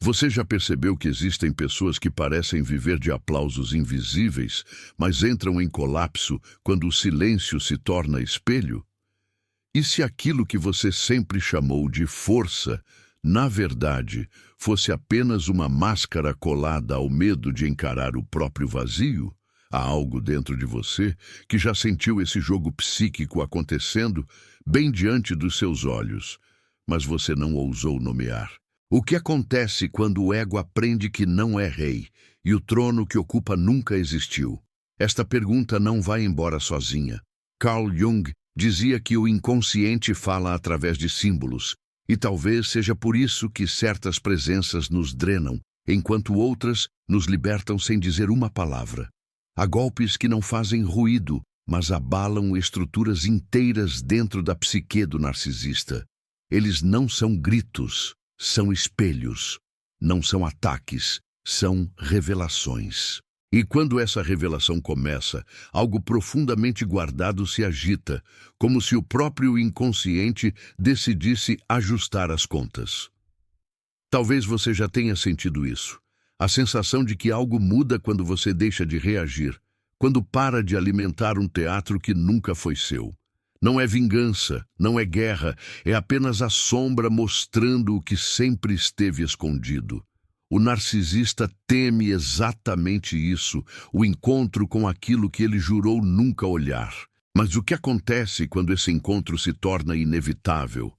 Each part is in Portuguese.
Você já percebeu que existem pessoas que parecem viver de aplausos invisíveis, mas entram em colapso quando o silêncio se torna espelho? E se aquilo que você sempre chamou de força, na verdade, fosse apenas uma máscara colada ao medo de encarar o próprio vazio? Há algo dentro de você que já sentiu esse jogo psíquico acontecendo bem diante dos seus olhos, mas você não ousou nomear. O que acontece quando o ego aprende que não é rei e o trono que ocupa nunca existiu? Esta pergunta não vai embora sozinha. Carl Jung dizia que o inconsciente fala através de símbolos, e talvez seja por isso que certas presenças nos drenam, enquanto outras nos libertam sem dizer uma palavra. Há golpes que não fazem ruído, mas abalam estruturas inteiras dentro da psique do narcisista. Eles não são gritos, são espelhos. Não são ataques, são revelações. E quando essa revelação começa, algo profundamente guardado se agita, como se o próprio inconsciente decidisse ajustar as contas. Talvez você já tenha sentido isso. A sensação de que algo muda quando você deixa de reagir, quando para de alimentar um teatro que nunca foi seu. Não é vingança, não é guerra, é apenas a sombra mostrando o que sempre esteve escondido. O narcisista teme exatamente isso, o encontro com aquilo que ele jurou nunca olhar. Mas o que acontece quando esse encontro se torna inevitável?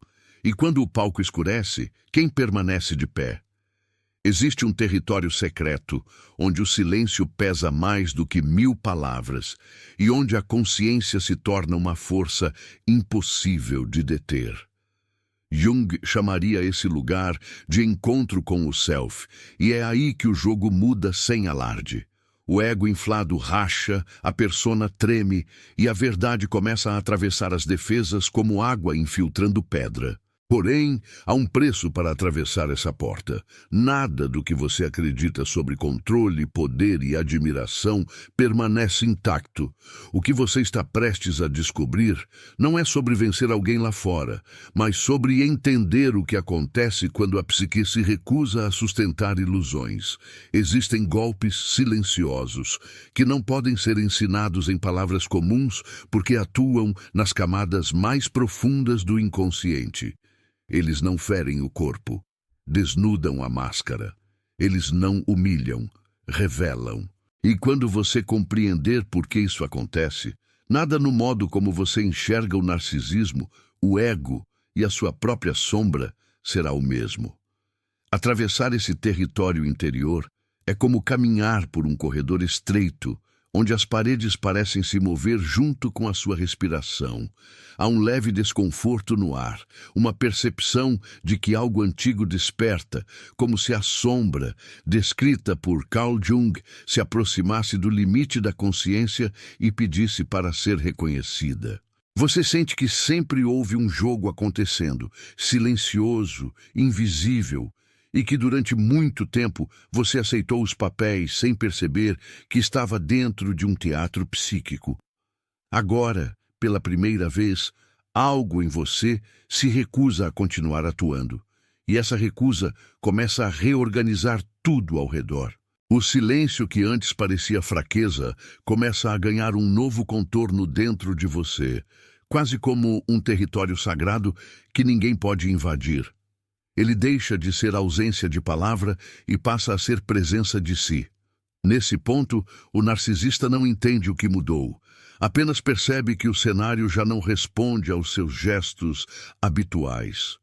E quando o palco escurece, quem permanece de pé? Existe um território secreto, onde o silêncio pesa mais do que 1000 palavras, e onde a consciência se torna uma força impossível de deter. Jung chamaria esse lugar de encontro com o self, e é aí que o jogo muda sem alarde. O ego inflado racha, a persona treme, e a verdade começa a atravessar as defesas como água infiltrando pedra. Porém, há um preço para atravessar essa porta. Nada do que você acredita sobre controle, poder e admiração permanece intacto. O que você está prestes a descobrir não é sobre vencer alguém lá fora, mas sobre entender o que acontece quando a psique se recusa a sustentar ilusões. Existem golpes silenciosos que não podem ser ensinados em palavras comuns porque atuam nas camadas mais profundas do inconsciente. Eles não ferem o corpo, desnudam a máscara. Eles não humilham, revelam. E quando você compreender por que isso acontece, nada no modo como você enxerga o narcisismo, o ego e a sua própria sombra será o mesmo. Atravessar esse território interior é como caminhar por um corredor estreito, onde as paredes parecem se mover junto com a sua respiração. Há um leve desconforto no ar, uma percepção de que algo antigo desperta, como se a sombra, descrita por Carl Jung, se aproximasse do limite da consciência e pedisse para ser reconhecida. Você sente que sempre houve um jogo acontecendo, silencioso, invisível, e que durante muito tempo você aceitou os papéis sem perceber que estava dentro de um teatro psíquico. Agora, pela primeira vez, algo em você se recusa a continuar atuando, e essa recusa começa a reorganizar tudo ao redor. O silêncio que antes parecia fraqueza começa a ganhar um novo contorno dentro de você, quase como um território sagrado que ninguém pode invadir. Ele deixa de ser ausência de palavra e passa a ser presença de si. Nesse ponto, o narcisista não entende o que mudou. Apenas percebe que o cenário já não responde aos seus gestos habituais.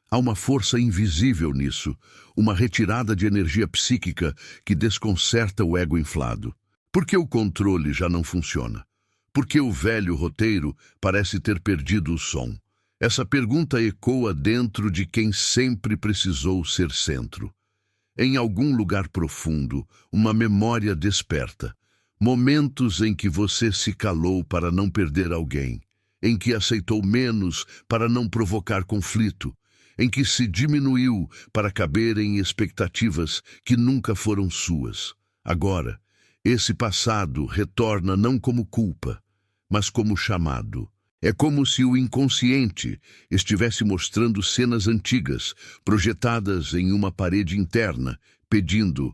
Há uma força invisível nisso, uma retirada de energia psíquica que desconcerta o ego inflado. Por que o controle já não funciona? Por que o velho roteiro parece ter perdido o som? Essa pergunta ecoa dentro de quem sempre precisou ser centro. Em algum lugar profundo, uma memória desperta. Momentos em que você se calou para não perder alguém, em que aceitou menos para não provocar conflito, em que se diminuiu para caber em expectativas que nunca foram suas. Agora, esse passado retorna não como culpa, mas como chamado. É como se o inconsciente estivesse mostrando cenas antigas, projetadas em uma parede interna, pedindo,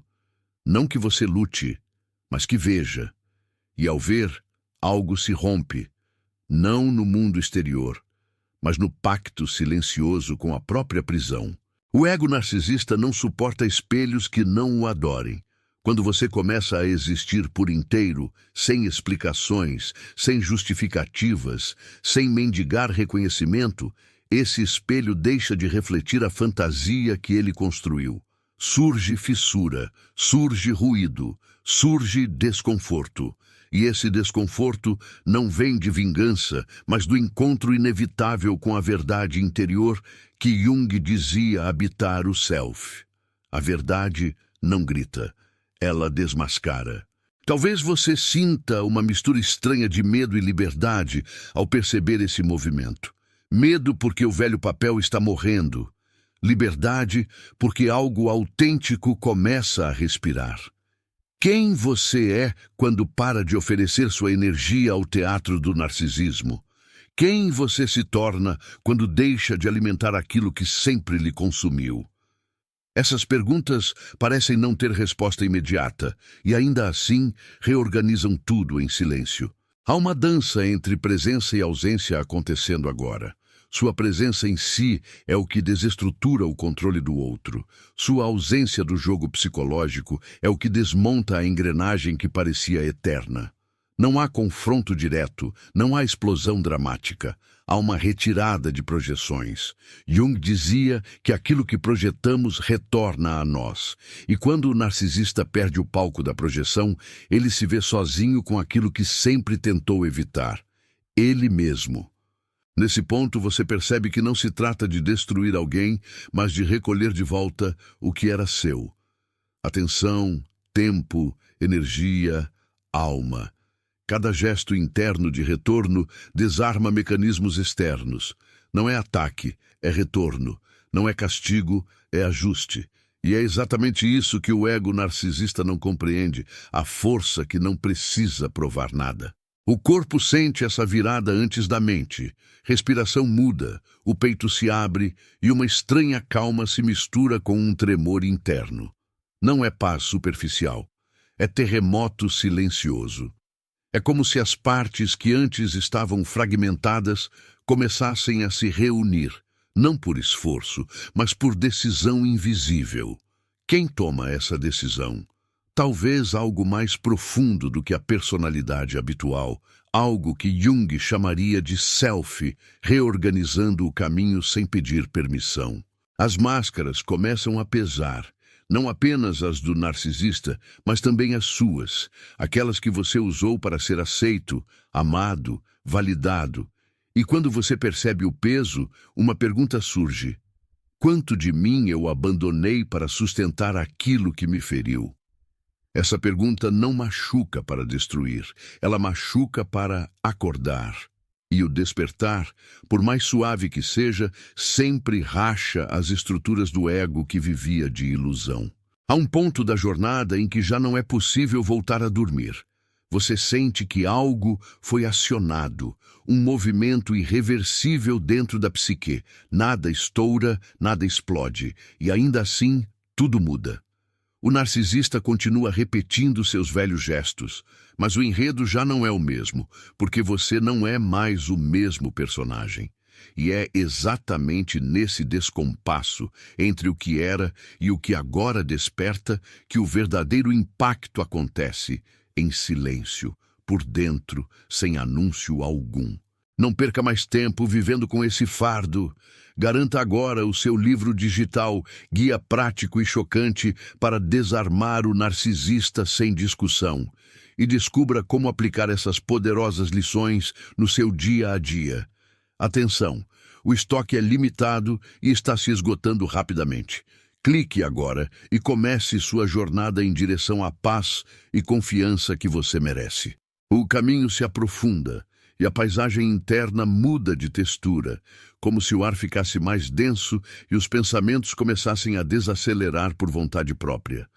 não que você lute, mas que veja. E ao ver, algo se rompe, não no mundo exterior, mas no pacto silencioso com a própria prisão. O ego narcisista não suporta espelhos que não o adorem. Quando você começa a existir por inteiro, sem explicações, sem justificativas, sem mendigar reconhecimento, esse espelho deixa de refletir a fantasia que ele construiu. Surge fissura, surge ruído, surge desconforto. E esse desconforto não vem de vingança, mas do encontro inevitável com a verdade interior que Jung dizia habitar o self. A verdade não grita, ela desmascara. Talvez você sinta uma mistura estranha de medo e liberdade ao perceber esse movimento. Medo porque o velho papel está morrendo. Liberdade porque algo autêntico começa a respirar. Quem você é quando para de oferecer sua energia ao teatro do narcisismo? Quem você se torna quando deixa de alimentar aquilo que sempre lhe consumiu? Essas perguntas parecem não ter resposta imediata e, ainda assim, reorganizam tudo em silêncio. Há uma dança entre presença e ausência acontecendo agora. Sua presença em si é o que desestrutura o controle do outro. Sua ausência do jogo psicológico é o que desmonta a engrenagem que parecia eterna. Não há confronto direto, não há explosão dramática. Há uma retirada de projeções. Jung dizia que aquilo que projetamos retorna a nós. E quando o narcisista perde o palco da projeção, ele se vê sozinho com aquilo que sempre tentou evitar. Ele mesmo. Nesse ponto, você percebe que não se trata de destruir alguém, mas de recolher de volta o que era seu. Atenção, tempo, energia, alma. Cada gesto interno de retorno desarma mecanismos externos. Não é ataque, é retorno. Não é castigo, é ajuste. E é exatamente isso que o ego narcisista não compreende, a força que não precisa provar nada. O corpo sente essa virada antes da mente. Respiração muda, o peito se abre e uma estranha calma se mistura com um tremor interno. Não é paz superficial, é terremoto silencioso. É como se as partes que antes estavam fragmentadas começassem a se reunir, não por esforço, mas por decisão invisível. Quem toma essa decisão? Talvez algo mais profundo do que a personalidade habitual, algo que Jung chamaria de self, reorganizando o caminho sem pedir permissão. As máscaras começam a pesar, não apenas as do narcisista, mas também as suas, aquelas que você usou para ser aceito, amado, validado. E quando você percebe o peso, uma pergunta surge: quanto de mim eu abandonei para sustentar aquilo que me feriu? Essa pergunta não machuca para destruir, ela machuca para acordar. E o despertar, por mais suave que seja, sempre racha as estruturas do ego que vivia de ilusão. Há um ponto da jornada em que já não é possível voltar a dormir. Você sente que algo foi acionado, um movimento irreversível dentro da psique. Nada estoura, nada explode, e ainda assim, tudo muda. O narcisista continua repetindo seus velhos gestos, mas o enredo já não é o mesmo, porque você não é mais o mesmo personagem. E é exatamente nesse descompasso entre o que era e o que agora desperta que o verdadeiro impacto acontece, em silêncio, por dentro, sem anúncio algum. Não perca mais tempo vivendo com esse fardo. Garanta agora o seu livro digital, guia prático e chocante para desarmar o narcisista sem discussão. E descubra como aplicar essas poderosas lições no seu dia a dia. Atenção, o estoque é limitado e está se esgotando rapidamente. Clique agora e comece sua jornada em direção à paz e confiança que você merece. O caminho se aprofunda e a paisagem interna muda de textura, como se o ar ficasse mais denso e os pensamentos começassem a desacelerar por vontade própria.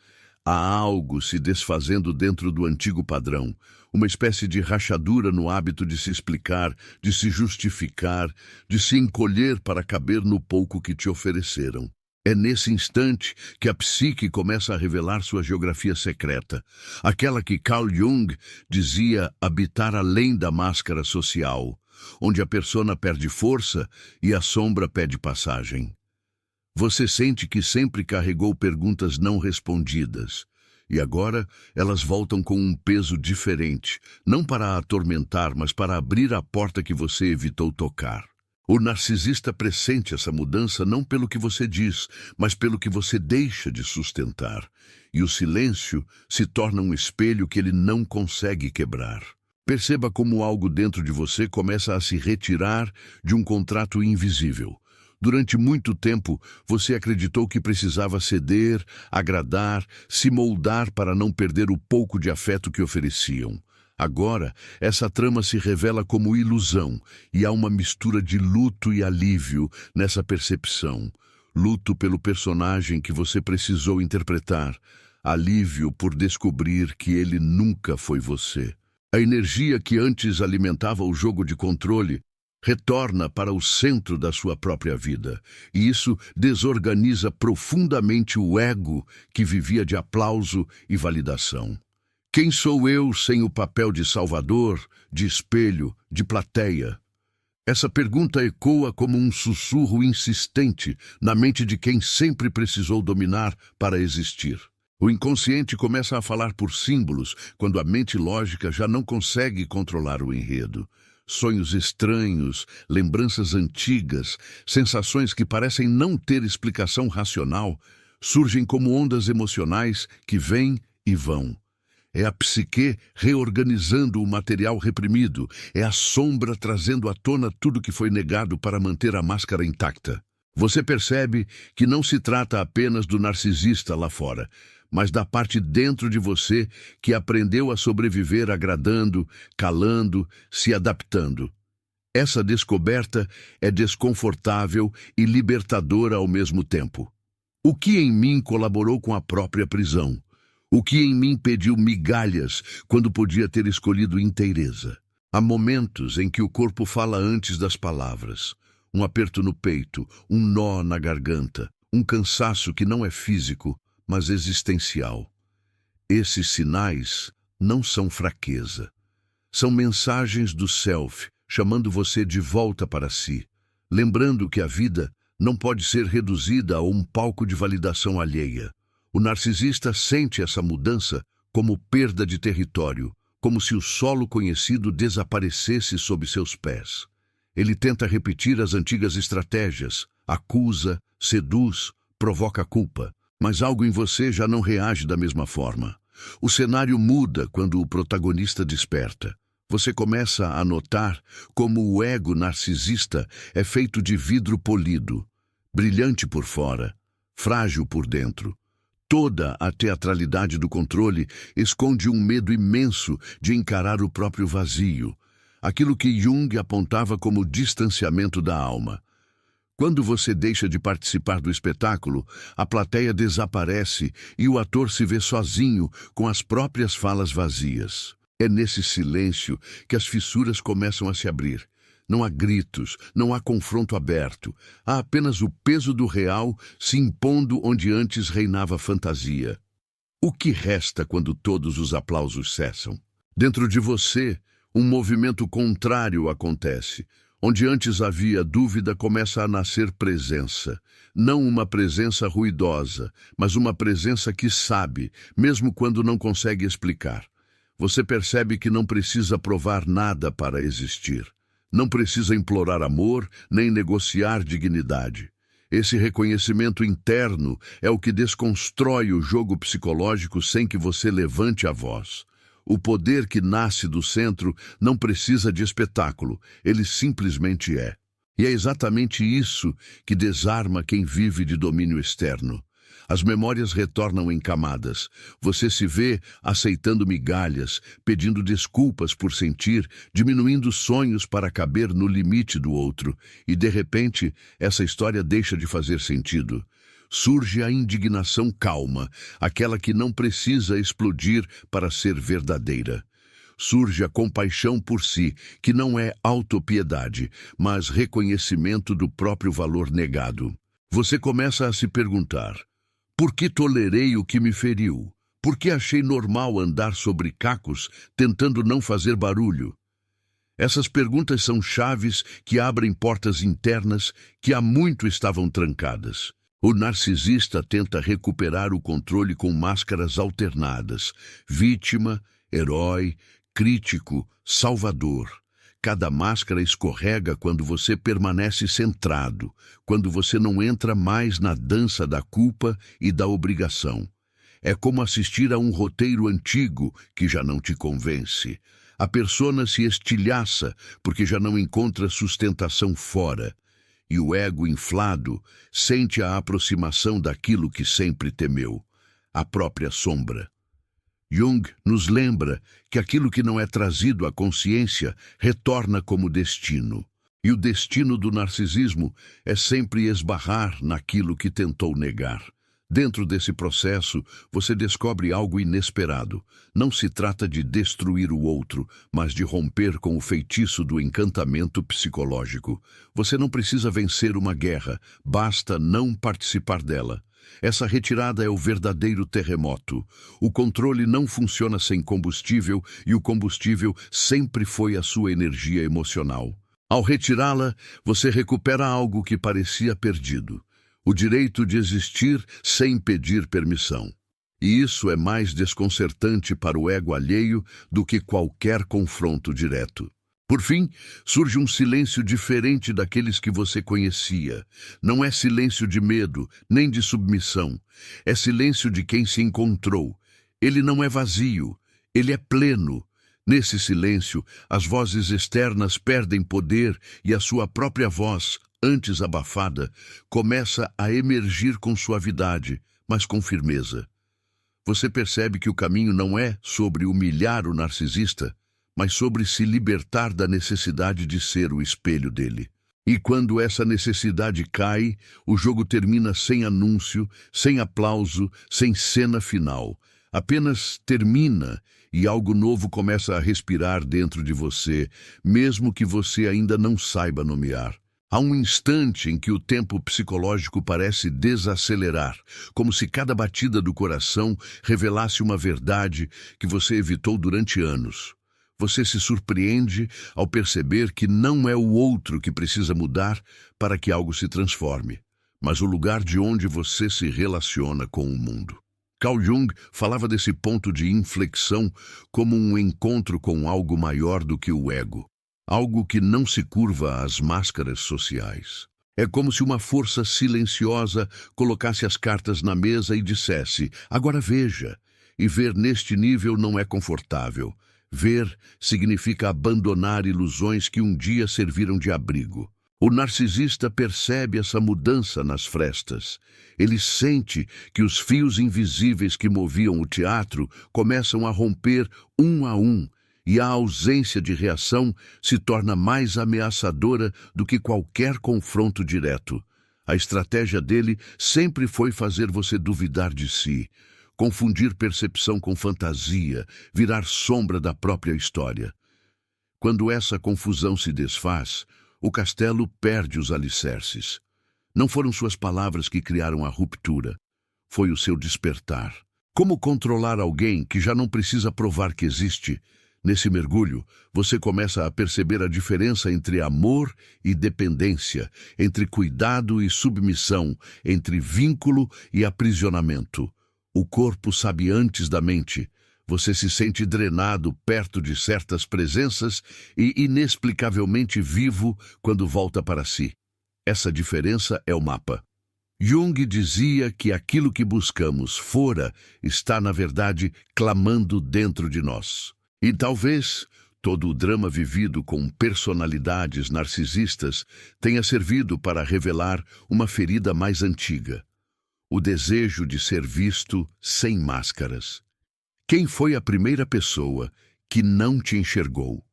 Há algo se desfazendo dentro do antigo padrão, uma espécie de rachadura no hábito de se explicar, de se justificar, de se encolher para caber no pouco que te ofereceram. É nesse instante que a psique começa a revelar sua geografia secreta, aquela que Carl Jung dizia habitar além da máscara social, onde a persona perde força e a sombra pede passagem. Você sente que sempre carregou perguntas não respondidas, e agora elas voltam com um peso diferente, não para a atormentar, mas para abrir a porta que você evitou tocar. O narcisista pressente essa mudança não pelo que você diz, mas pelo que você deixa de sustentar, e o silêncio se torna um espelho que ele não consegue quebrar. Perceba como algo dentro de você começa a se retirar de um contrato invisível. Durante muito tempo, você acreditou que precisava ceder, agradar, se moldar para não perder o pouco de afeto que ofereciam. Agora, essa trama se revela como ilusão, e há uma mistura de luto e alívio nessa percepção. Luto pelo personagem que você precisou interpretar, alívio por descobrir que ele nunca foi você. A energia que antes alimentava o jogo de controle retorna para o centro da sua própria vida, e isso desorganiza profundamente o ego que vivia de aplauso e validação. Quem sou eu sem o papel de salvador, de espelho, de plateia? Essa pergunta ecoa como um sussurro insistente na mente de quem sempre precisou dominar para existir. O inconsciente começa a falar por símbolos quando a mente lógica já não consegue controlar o enredo. Sonhos estranhos, lembranças antigas, sensações que parecem não ter explicação racional, surgem como ondas emocionais que vêm e vão. É a psique reorganizando o material reprimido, é a sombra trazendo à tona tudo que foi negado para manter a máscara intacta. Você percebe que não se trata apenas do narcisista lá fora, mas da parte dentro de você que aprendeu a sobreviver agradando, calando, se adaptando. Essa descoberta é desconfortável e libertadora ao mesmo tempo. O que em mim colaborou com a própria prisão? O que em mim pediu migalhas quando podia ter escolhido inteireza? Há momentos em que o corpo fala antes das palavras. Um aperto no peito, um nó na garganta, um cansaço que não é físico, mas existencial. Esses sinais não são fraqueza. São mensagens do self, chamando você de volta para si, lembrando que a vida não pode ser reduzida a um palco de validação alheia. O narcisista sente essa mudança como perda de território, como se o solo conhecido desaparecesse sob seus pés. Ele tenta repetir as antigas estratégias, acusa, seduz, provoca culpa. Mas algo em você já não reage da mesma forma. O cenário muda quando o protagonista desperta. Você começa a notar como o ego narcisista é feito de vidro polido, brilhante por fora, frágil por dentro. Toda a teatralidade do controle esconde um medo imenso de encarar o próprio vazio, aquilo que Jung apontava como distanciamento da alma. Quando você deixa de participar do espetáculo, a plateia desaparece e o ator se vê sozinho com as próprias falas vazias. É nesse silêncio que as fissuras começam a se abrir. Não há gritos, não há confronto aberto. Há apenas o peso do real se impondo onde antes reinava fantasia. O que resta quando todos os aplausos cessam? Dentro de você, um movimento contrário acontece. Onde antes havia dúvida, começa a nascer presença. Não uma presença ruidosa, mas uma presença que sabe, mesmo quando não consegue explicar. Você percebe que não precisa provar nada para existir. Não precisa implorar amor, nem negociar dignidade. Esse reconhecimento interno é o que desconstrói o jogo psicológico sem que você levante a voz. O poder que nasce do centro não precisa de espetáculo, ele simplesmente é. E é exatamente isso que desarma quem vive de domínio externo. As memórias retornam em camadas. Você se vê aceitando migalhas, pedindo desculpas por sentir, diminuindo sonhos para caber no limite do outro. E, de repente, essa história deixa de fazer sentido. surge a indignação calma, aquela que não precisa explodir para ser verdadeira. Surge a compaixão por si, que não é autopiedade, mas reconhecimento do próprio valor negado. Você começa a se perguntar: por que tolerei o que me feriu? Por que achei normal andar sobre cacos, tentando não fazer barulho? Essas perguntas são chaves que abrem portas internas que há muito estavam trancadas. O narcisista tenta recuperar o controle com máscaras alternadas: vítima, herói, crítico, salvador. Cada máscara escorrega quando você permanece centrado, quando você não entra mais na dança da culpa e da obrigação. É como assistir a um roteiro antigo que já não te convence. A persona se estilhaça porque já não encontra sustentação fora. E o ego inflado sente a aproximação daquilo que sempre temeu, a própria sombra. Jung nos lembra que aquilo que não é trazido à consciência retorna como destino. E o destino do narcisismo é sempre esbarrar naquilo que tentou negar. Dentro desse processo, você descobre algo inesperado. Não se trata de destruir o outro, mas de romper com o feitiço do encantamento psicológico. Você não precisa vencer uma guerra, basta não participar dela. Essa retirada é o verdadeiro terremoto. O controle não funciona sem combustível e o combustível sempre foi a sua energia emocional. Ao retirá-la, você recupera algo que parecia perdido: o direito de existir sem pedir permissão. E isso é mais desconcertante para o ego alheio do que qualquer confronto direto. Por fim, surge um silêncio diferente daqueles que você conhecia. Não é silêncio de medo, nem de submissão. É silêncio de quem se encontrou. Ele não é vazio, ele é pleno. Nesse silêncio, as vozes externas perdem poder e a sua própria voz, antes abafada, começa a emergir com suavidade, mas com firmeza. Você percebe que o caminho não é sobre humilhar o narcisista, mas sobre se libertar da necessidade de ser o espelho dele. E quando essa necessidade cai, o jogo termina sem anúncio, sem aplauso, sem cena final. Apenas termina e algo novo começa a respirar dentro de você, mesmo que você ainda não saiba nomear. Há um instante em que o tempo psicológico parece desacelerar, como se cada batida do coração revelasse uma verdade que você evitou durante anos. Você se surpreende ao perceber que não é o outro que precisa mudar para que algo se transforme, mas o lugar de onde você se relaciona com o mundo. Carl Jung falava desse ponto de inflexão como um encontro com algo maior do que o ego, algo que não se curva às máscaras sociais. É como se uma força silenciosa colocasse as cartas na mesa e dissesse: agora veja. E ver neste nível não é confortável. Ver significa abandonar ilusões que um dia serviram de abrigo. O narcisista percebe essa mudança nas frestas. Ele sente que os fios invisíveis que moviam o teatro começam a romper um a um, e a ausência de reação se torna mais ameaçadora do que qualquer confronto direto. A estratégia dele sempre foi fazer você duvidar de si, confundir percepção com fantasia, virar sombra da própria história. Quando essa confusão se desfaz, o castelo perde os alicerces. Não foram suas palavras que criaram a ruptura, foi o seu despertar. Como controlar alguém que já não precisa provar que existe? Nesse mergulho, você começa a perceber a diferença entre amor e dependência, entre cuidado e submissão, entre vínculo e aprisionamento. O corpo sabe antes da mente. Você se sente drenado perto de certas presenças e inexplicavelmente vivo quando volta para si. Essa diferença é o mapa. Jung dizia que aquilo que buscamos fora está, na verdade, clamando dentro de nós. E talvez todo o drama vivido com personalidades narcisistas tenha servido para revelar uma ferida mais antiga: o desejo de ser visto sem máscaras. Quem foi a primeira pessoa que não te enxergou?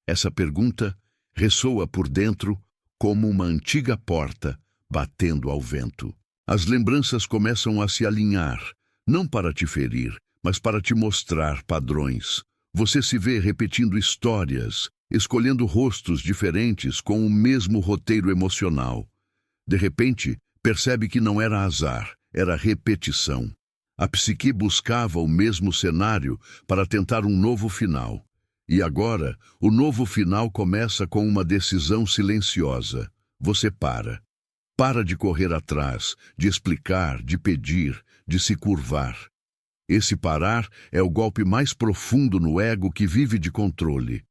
Essa pergunta ressoa por dentro como uma antiga porta batendo ao vento. As lembranças começam a se alinhar, não para te ferir, mas para te mostrar padrões. Você se vê repetindo histórias, escolhendo rostos diferentes com o mesmo roteiro emocional. De repente, percebe que não era azar, era repetição. A psique buscava o mesmo cenário para tentar um novo final. E agora, o novo final começa com uma decisão silenciosa. Você para. Para de correr atrás, de explicar, de pedir, de se curvar. Esse parar é o golpe mais profundo no ego que vive de controle.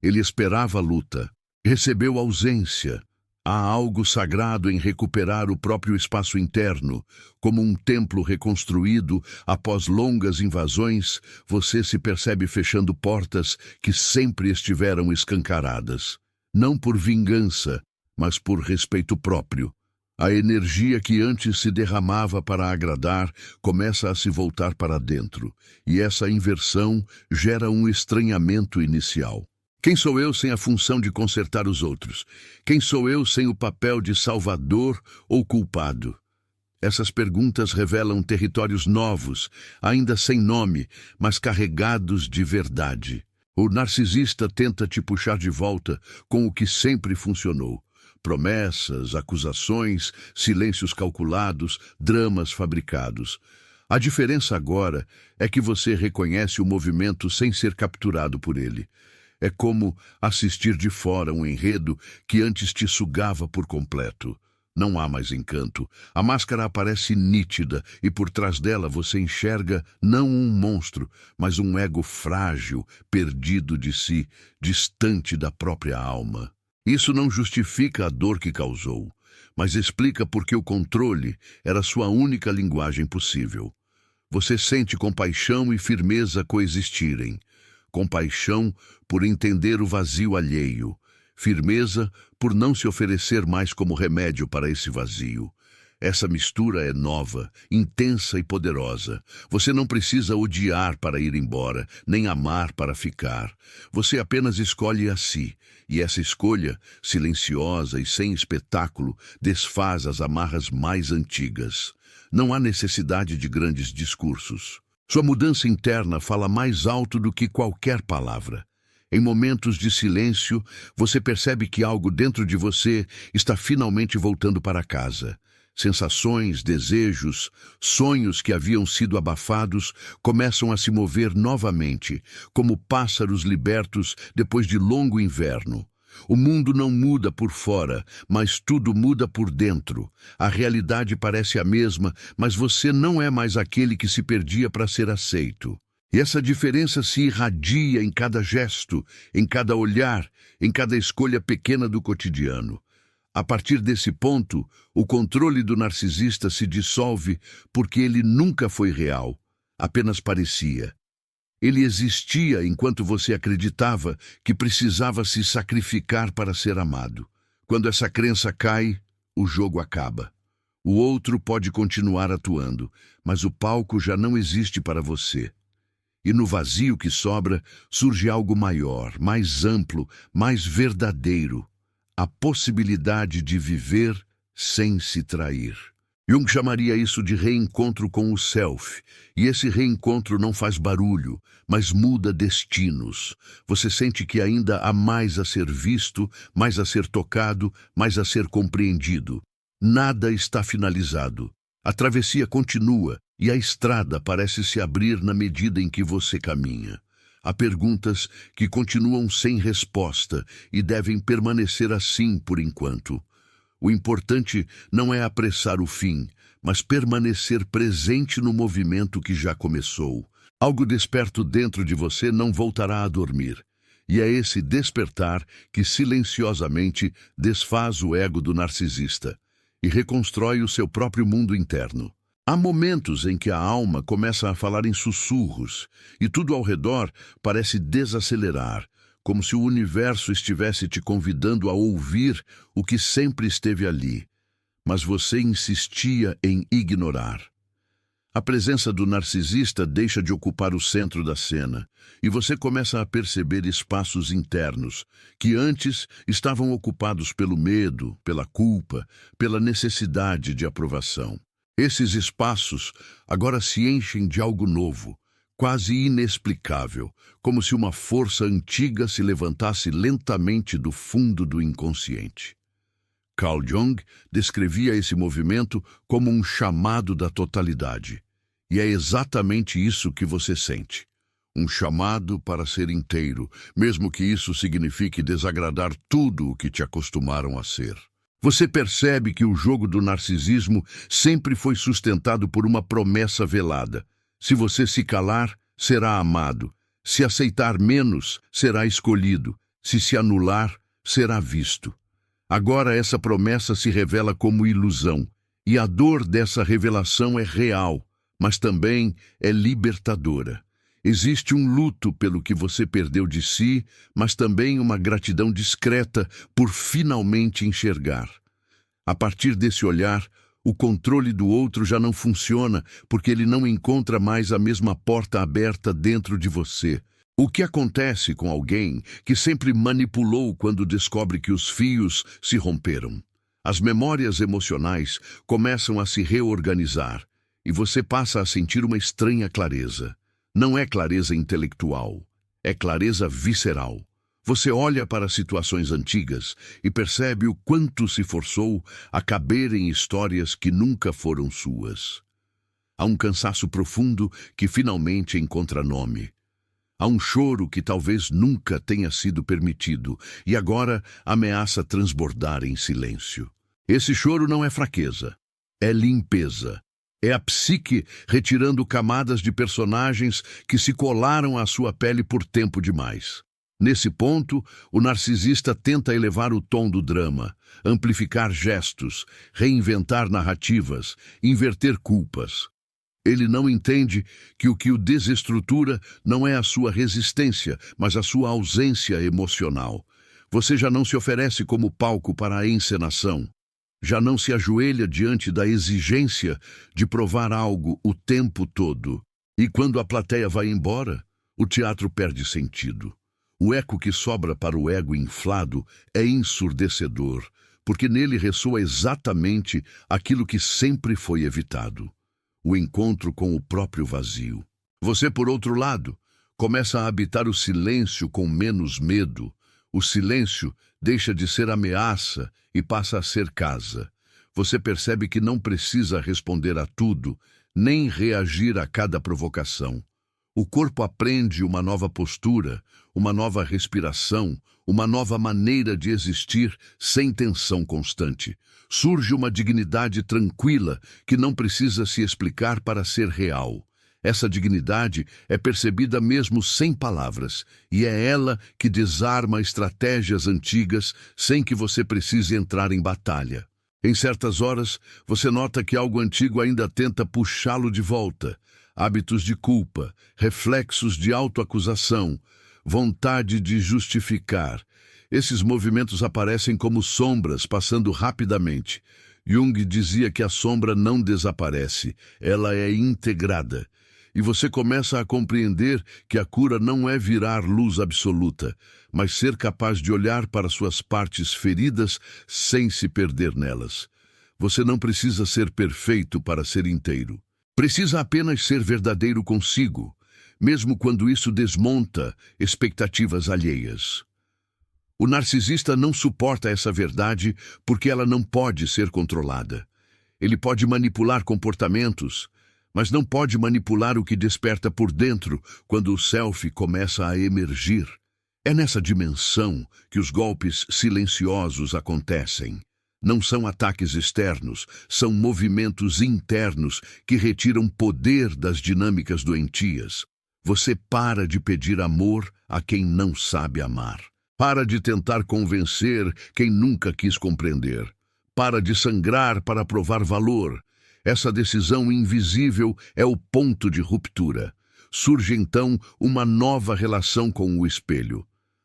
Ele esperava a luta, recebeu ausência. Há algo sagrado em recuperar o próprio espaço interno. Como um templo reconstruído após longas invasões, você se percebe fechando portas que sempre estiveram escancaradas. Não por vingança, mas por respeito próprio. A energia que antes se derramava para agradar começa a se voltar para dentro, e essa inversão gera um estranhamento inicial. Quem sou eu sem a função de consertar os outros? Quem sou eu sem o papel de salvador ou culpado? Essas perguntas revelam territórios novos, ainda sem nome, mas carregados de verdade. O narcisista tenta te puxar de volta com o que sempre funcionou. Promessas, acusações, silêncios calculados, dramas fabricados. A diferença agora é que você reconhece o movimento sem ser capturado por ele. É como assistir de fora um enredo que antes te sugava por completo. Não há mais encanto. A máscara aparece nítida e por trás dela você enxerga não um monstro, mas um ego frágil, perdido de si, distante da própria alma. Isso não justifica a dor que causou, mas explica por que o controle era sua única linguagem possível. Você sente compaixão e firmeza coexistirem. Compaixão por entender o vazio alheio. Firmeza por não se oferecer mais como remédio para esse vazio. Essa mistura é nova, intensa e poderosa. Você não precisa odiar para ir embora, nem amar para ficar. Você apenas escolhe a si. E essa escolha, silenciosa e sem espetáculo, desfaz as amarras mais antigas. Não há necessidade de grandes discursos. Sua mudança interna fala mais alto do que qualquer palavra. Em momentos de silêncio, você percebe que algo dentro de você está finalmente voltando para casa. Sensações, desejos, sonhos que haviam sido abafados começam a se mover novamente, como pássaros libertos depois de longo inverno. O mundo não muda por fora, mas tudo muda por dentro. A realidade parece a mesma, mas você não é mais aquele que se perdia para ser aceito. E essa diferença se irradia em cada gesto, em cada olhar, em cada escolha pequena do cotidiano. A partir desse ponto, o controle do narcisista se dissolve porque ele nunca foi real, apenas parecia. Ele existia enquanto você acreditava que precisava se sacrificar para ser amado. Quando essa crença cai, o jogo acaba. O outro pode continuar atuando, mas o palco já não existe para você. E no vazio que sobra, surge algo maior, mais amplo, mais verdadeiro. A possibilidade de viver sem se trair. Jung chamaria isso de reencontro com o self, e esse reencontro não faz barulho, mas muda destinos. Você sente que ainda há mais a ser visto, mais a ser tocado, mais a ser compreendido. Nada está finalizado. A travessia continua e a estrada parece se abrir na medida em que você caminha. Há perguntas que continuam sem resposta e devem permanecer assim por enquanto. O importante não é apressar o fim, mas permanecer presente no movimento que já começou. Algo desperto dentro de você não voltará a dormir. E é esse despertar que silenciosamente desfaz o ego do narcisista e reconstrói o seu próprio mundo interno. Há momentos em que a alma começa a falar em sussurros e tudo ao redor parece desacelerar, como se o universo estivesse te convidando a ouvir o que sempre esteve ali, mas você insistia em ignorar. A presença do narcisista deixa de ocupar o centro da cena e você começa a perceber espaços internos que antes estavam ocupados pelo medo, pela culpa, pela necessidade de aprovação. Esses espaços agora se enchem de algo novo, quase inexplicável, como se uma força antiga se levantasse lentamente do fundo do inconsciente. Carl Jung descrevia esse movimento como um chamado da totalidade. E é exatamente isso que você sente. Um chamado para ser inteiro, mesmo que isso signifique desagradar tudo o que te acostumaram a ser. Você percebe que o jogo do narcisismo sempre foi sustentado por uma promessa velada. Se você se calar, será amado. Se aceitar menos, será escolhido. Se anular, será visto. Agora essa promessa se revela como ilusão. E a dor dessa revelação é real, mas também é libertadora. Existe um luto pelo que você perdeu de si, mas também uma gratidão discreta por finalmente enxergar. A partir desse olhar, o controle do outro já não funciona, porque ele não encontra mais a mesma porta aberta dentro de você. O que acontece com alguém que sempre manipulou quando descobre que os fios se romperam? As memórias emocionais começam a se reorganizar, e você passa a sentir uma estranha clareza. Não é clareza intelectual, é clareza visceral. Você olha para situações antigas e percebe o quanto se forçou a caber em histórias que nunca foram suas. Há um cansaço profundo que finalmente encontra nome. Há um choro que talvez nunca tenha sido permitido e agora ameaça transbordar em silêncio. Esse choro não é fraqueza, é limpeza. É a psique retirando camadas de personagens que se colaram à sua pele por tempo demais. Nesse ponto, o narcisista tenta elevar o tom do drama, amplificar gestos, reinventar narrativas, inverter culpas. Ele não entende que o desestrutura não é a sua resistência, mas a sua ausência emocional. Você já não se oferece como palco para a encenação. Já não se ajoelha diante da exigência de provar algo o tempo todo. E quando a plateia vai embora, o teatro perde sentido. O eco que sobra para o ego inflado é ensurdecedor, porque nele ressoa exatamente aquilo que sempre foi evitado: o encontro com o próprio vazio. Você, por outro lado, começa a habitar o silêncio com menos medo. O silêncio deixa de ser ameaça e passa a ser casa. Você percebe que não precisa responder a tudo, nem reagir a cada provocação. O corpo aprende uma nova postura, uma nova respiração, uma nova maneira de existir sem tensão constante. Surge uma dignidade tranquila que não precisa se explicar para ser real. Essa dignidade é percebida mesmo sem palavras, e é ela que desarma estratégias antigas sem que você precise entrar em batalha. Em certas horas, você nota que algo antigo ainda tenta puxá-lo de volta. Hábitos de culpa, reflexos de autoacusação, vontade de justificar. Esses movimentos aparecem como sombras passando rapidamente. Jung dizia que a sombra não desaparece, ela é integrada. E você começa a compreender que a cura não é virar luz absoluta, mas ser capaz de olhar para suas partes feridas sem se perder nelas. Você não precisa ser perfeito para ser inteiro. Precisa apenas ser verdadeiro consigo, mesmo quando isso desmonta expectativas alheias. O narcisista não suporta essa verdade porque ela não pode ser controlada. Ele pode manipular comportamentos, mas não pode manipular o que desperta por dentro quando o self começa a emergir. É nessa dimensão que os golpes silenciosos acontecem. Não são ataques externos, são movimentos internos que retiram poder das dinâmicas doentias. Você para de pedir amor a quem não sabe amar. Para de tentar convencer quem nunca quis compreender. Para de sangrar para provar valor. Essa decisão invisível é o ponto de ruptura. Surge então uma nova relação com o espelho.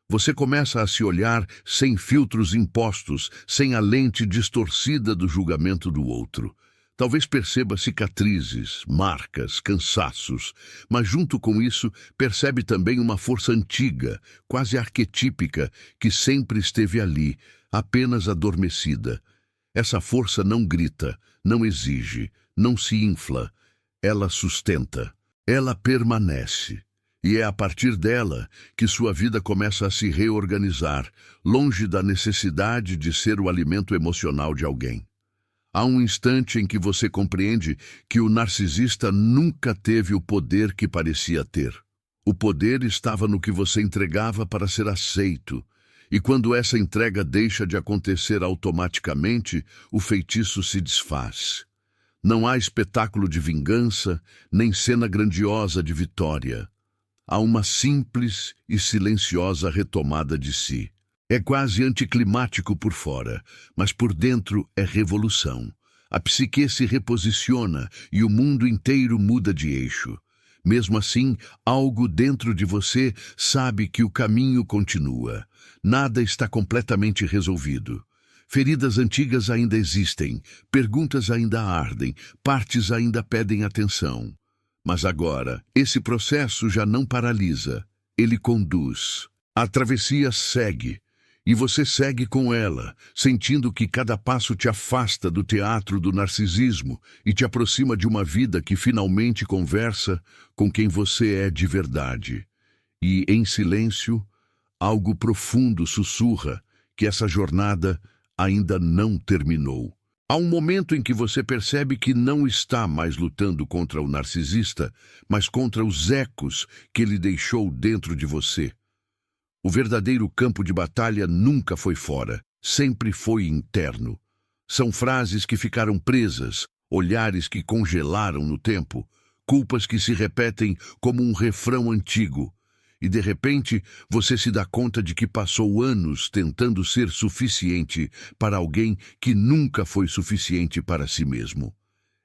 Você começa a se olhar sem filtros impostos, sem a lente distorcida do julgamento do outro. Talvez perceba cicatrizes, marcas, cansaços, mas junto com isso percebe também uma força antiga, quase arquetípica, que sempre esteve ali, apenas adormecida. Essa força não grita, não exige, não se infla, ela sustenta, ela permanece. E é a partir dela que sua vida começa a se reorganizar, longe da necessidade de ser o alimento emocional de alguém. Há um instante em que você compreende que o narcisista nunca teve o poder que parecia ter. O poder estava no que você entregava para ser aceito. E quando essa entrega deixa de acontecer automaticamente, o feitiço se desfaz. Não há espetáculo de vingança, nem cena grandiosa de vitória. Há uma simples e silenciosa retomada de si. É quase anticlimático por fora, mas por dentro é revolução. A psique se reposiciona e o mundo inteiro muda de eixo. Mesmo assim, algo dentro de você sabe que o caminho continua. Nada está completamente resolvido. Feridas antigas ainda existem, perguntas ainda ardem, partes ainda pedem atenção. Mas agora, esse processo já não paralisa, ele conduz. A travessia segue. E você segue com ela, sentindo que cada passo te afasta do teatro do narcisismo e te aproxima de uma vida que finalmente conversa com quem você é de verdade. E, em silêncio, algo profundo sussurra que essa jornada ainda não terminou. Há um momento em que você percebe que não está mais lutando contra o narcisista, mas contra os ecos que ele deixou dentro de você. O verdadeiro campo de batalha nunca foi fora, sempre foi interno. São frases que ficaram presas, olhares que congelaram no tempo, culpas que se repetem como um refrão antigo. E de repente você se dá conta de que passou anos tentando ser suficiente para alguém que nunca foi suficiente para si mesmo.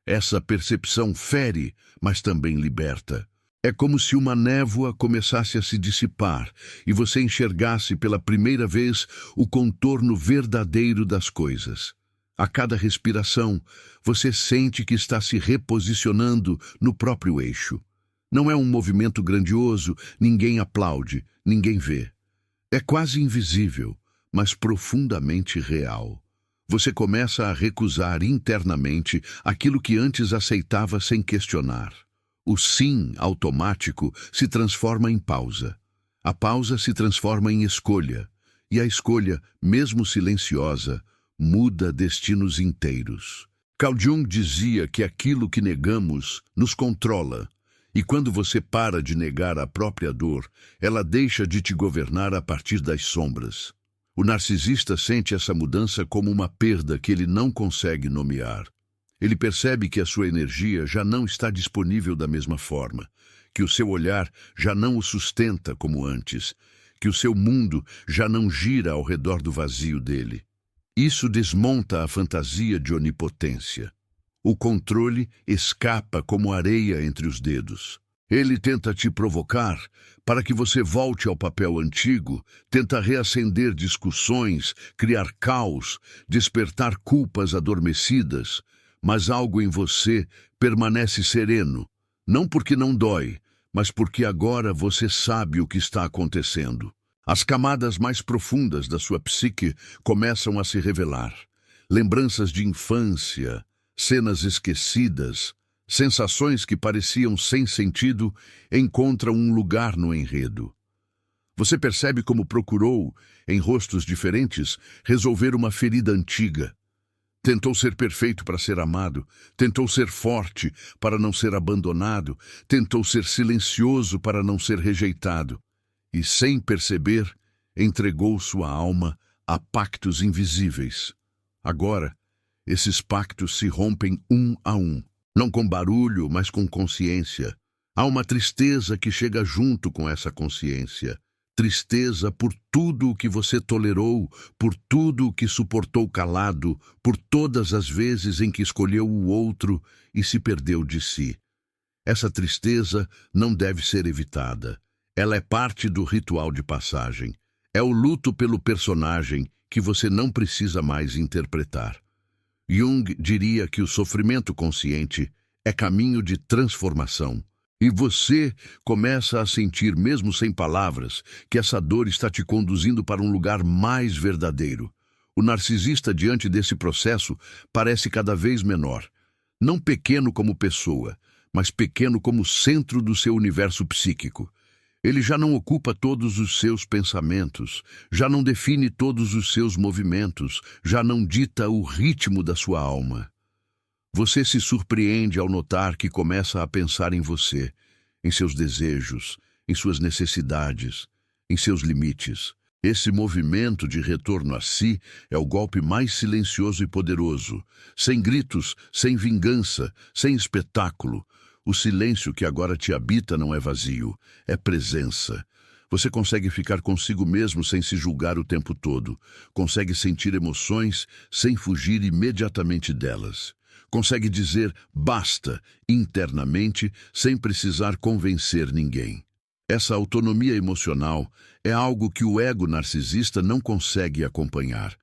Essa percepção fere, mas também liberta. É como se uma névoa começasse a se dissipar e você enxergasse pela primeira vez o contorno verdadeiro das coisas. A cada respiração, você sente que está se reposicionando no próprio eixo. Não é um movimento grandioso, ninguém aplaude, ninguém vê. É quase invisível, mas profundamente real. Você começa a recusar internamente aquilo que antes aceitava sem questionar. O sim automático se transforma em pausa. A pausa se transforma em escolha. E a escolha, mesmo silenciosa, muda destinos inteiros. Carl Jung dizia que aquilo que negamos nos controla. E quando você para de negar a própria dor, ela deixa de te governar a partir das sombras. O narcisista sente essa mudança como uma perda que ele não consegue nomear. Ele percebe que a sua energia já não está disponível da mesma forma, que o seu olhar já não o sustenta como antes, que o seu mundo já não gira ao redor do vazio dele. Isso desmonta a fantasia de onipotência. O controle escapa como areia entre os dedos. Ele tenta te provocar para que você volte ao papel antigo, tenta reacender discussões, criar caos, despertar culpas adormecidas, mas algo em você permanece sereno, não porque não dói, mas porque agora você sabe o que está acontecendo. As camadas mais profundas da sua psique começam a se revelar. Lembranças de infância, cenas esquecidas, sensações que pareciam sem sentido encontram um lugar no enredo. Você percebe como procurou, em rostos diferentes, resolver uma ferida antiga. Tentou ser perfeito para ser amado, tentou ser forte para não ser abandonado, tentou ser silencioso para não ser rejeitado. E, sem perceber, entregou sua alma a pactos invisíveis. Agora, esses pactos se rompem um a um, não com barulho, mas com consciência. Há uma tristeza que chega junto com essa consciência. Tristeza por tudo o que você tolerou, por tudo o que suportou calado, por todas as vezes em que escolheu o outro e se perdeu de si. Essa tristeza não deve ser evitada. Ela é parte do ritual de passagem. É o luto pelo personagem que você não precisa mais interpretar. Jung diria que o sofrimento consciente é caminho de transformação. E você começa a sentir, mesmo sem palavras, que essa dor está te conduzindo para um lugar mais verdadeiro. O narcisista, diante desse processo, parece cada vez menor. Não pequeno como pessoa, mas pequeno como centro do seu universo psíquico. Ele já não ocupa todos os seus pensamentos, já não define todos os seus movimentos, já não dita o ritmo da sua alma. Você se surpreende ao notar que começa a pensar em você, em seus desejos, em suas necessidades, em seus limites. Esse movimento de retorno a si é o golpe mais silencioso e poderoso, sem gritos, sem vingança, sem espetáculo. O silêncio que agora te habita não é vazio, é presença. Você consegue ficar consigo mesmo sem se julgar o tempo todo. Consegue sentir emoções sem fugir imediatamente delas. Consegue dizer basta internamente sem precisar convencer ninguém. Essa autonomia emocional é algo que o ego narcisista não consegue acompanhar.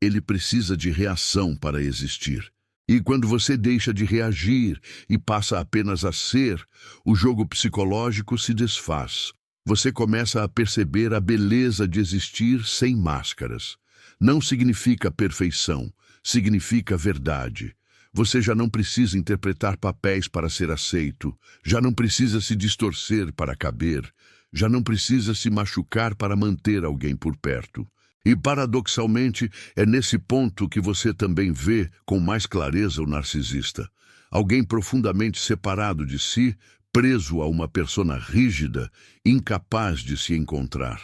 Ele precisa de reação para existir. E quando você deixa de reagir e passa apenas a ser, o jogo psicológico se desfaz. Você começa a perceber a beleza de existir sem máscaras. Não significa perfeição, significa verdade. Você já não precisa interpretar papéis para ser aceito, já não precisa se distorcer para caber, já não precisa se machucar para manter alguém por perto. E, paradoxalmente, é nesse ponto que você também vê com mais clareza o narcisista. Alguém profundamente separado de si, preso a uma persona rígida, incapaz de se encontrar.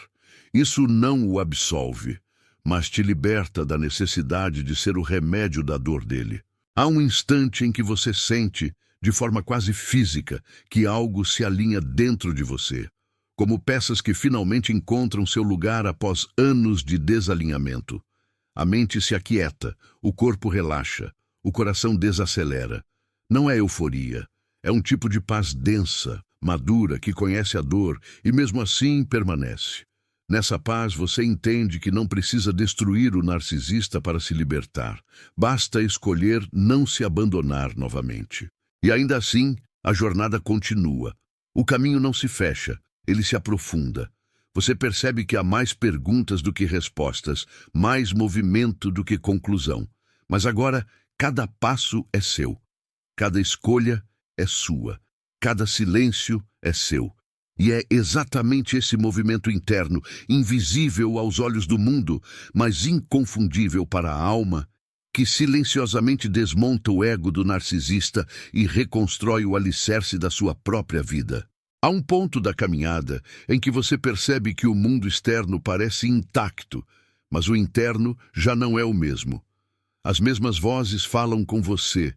Isso não o absolve, mas te liberta da necessidade de ser o remédio da dor dele. Há um instante em que você sente, de forma quase física, que algo se alinha dentro de você, como peças que finalmente encontram seu lugar após anos de desalinhamento. A mente se aquieta, o corpo relaxa, o coração desacelera. Não é euforia, é um tipo de paz densa, madura, que conhece a dor e mesmo assim permanece. Nessa paz você entende que não precisa destruir o narcisista para se libertar. Basta escolher não se abandonar novamente. E ainda assim, a jornada continua. O caminho não se fecha, ele se aprofunda. Você percebe que há mais perguntas do que respostas, mais movimento do que conclusão. Mas agora, cada passo é seu. Cada escolha é sua. Cada silêncio é seu. E é exatamente esse movimento interno, invisível aos olhos do mundo, mas inconfundível para a alma, que silenciosamente desmonta o ego do narcisista e reconstrói o alicerce da sua própria vida. Há um ponto da caminhada em que você percebe que o mundo externo parece intacto, mas o interno já não é o mesmo. As mesmas vozes falam com você,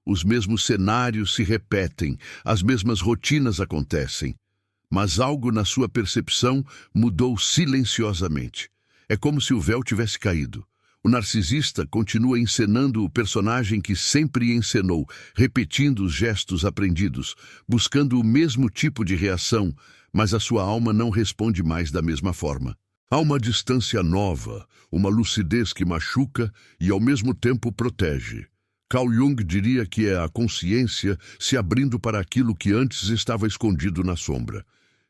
os mesmos cenários se repetem, as mesmas rotinas acontecem. Mas algo na sua percepção mudou silenciosamente. É como se o véu tivesse caído. O narcisista continua encenando o personagem que sempre encenou, repetindo os gestos aprendidos, buscando o mesmo tipo de reação, mas a sua alma não responde mais da mesma forma. Há uma distância nova, uma lucidez que machuca e ao mesmo tempo protege. Carl Jung diria que é a consciência se abrindo para aquilo que antes estava escondido na sombra.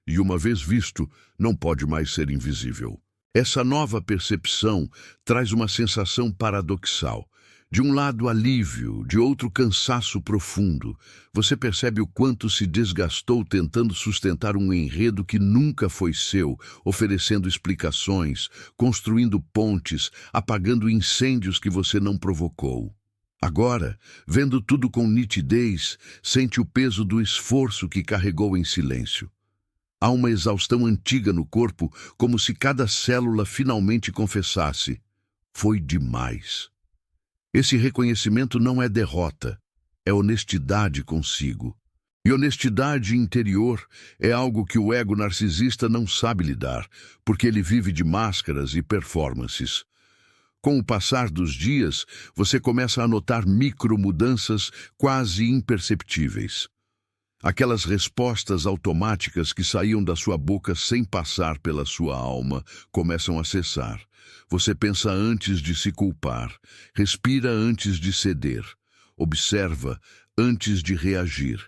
E uma vez visto, não pode mais ser invisível. Essa nova percepção traz uma sensação paradoxal. De um lado, alívio, de outro, cansaço profundo. Você percebe o quanto se desgastou tentando sustentar um enredo que nunca foi seu, oferecendo explicações, construindo pontes, apagando incêndios que você não provocou. Agora, vendo tudo com nitidez, sente o peso do esforço que carregou em silêncio. Há uma exaustão antiga no corpo, como se cada célula finalmente confessasse: foi demais. Esse reconhecimento não é derrota, é honestidade consigo. E honestidade interior é algo que o ego narcisista não sabe lidar, porque ele vive de máscaras e performances. Com o passar dos dias, você começa a notar micromudanças quase imperceptíveis. Aquelas respostas automáticas que saíam da sua boca sem passar pela sua alma começam a cessar. Você pensa antes de se culpar, respira antes de ceder, observa antes de reagir.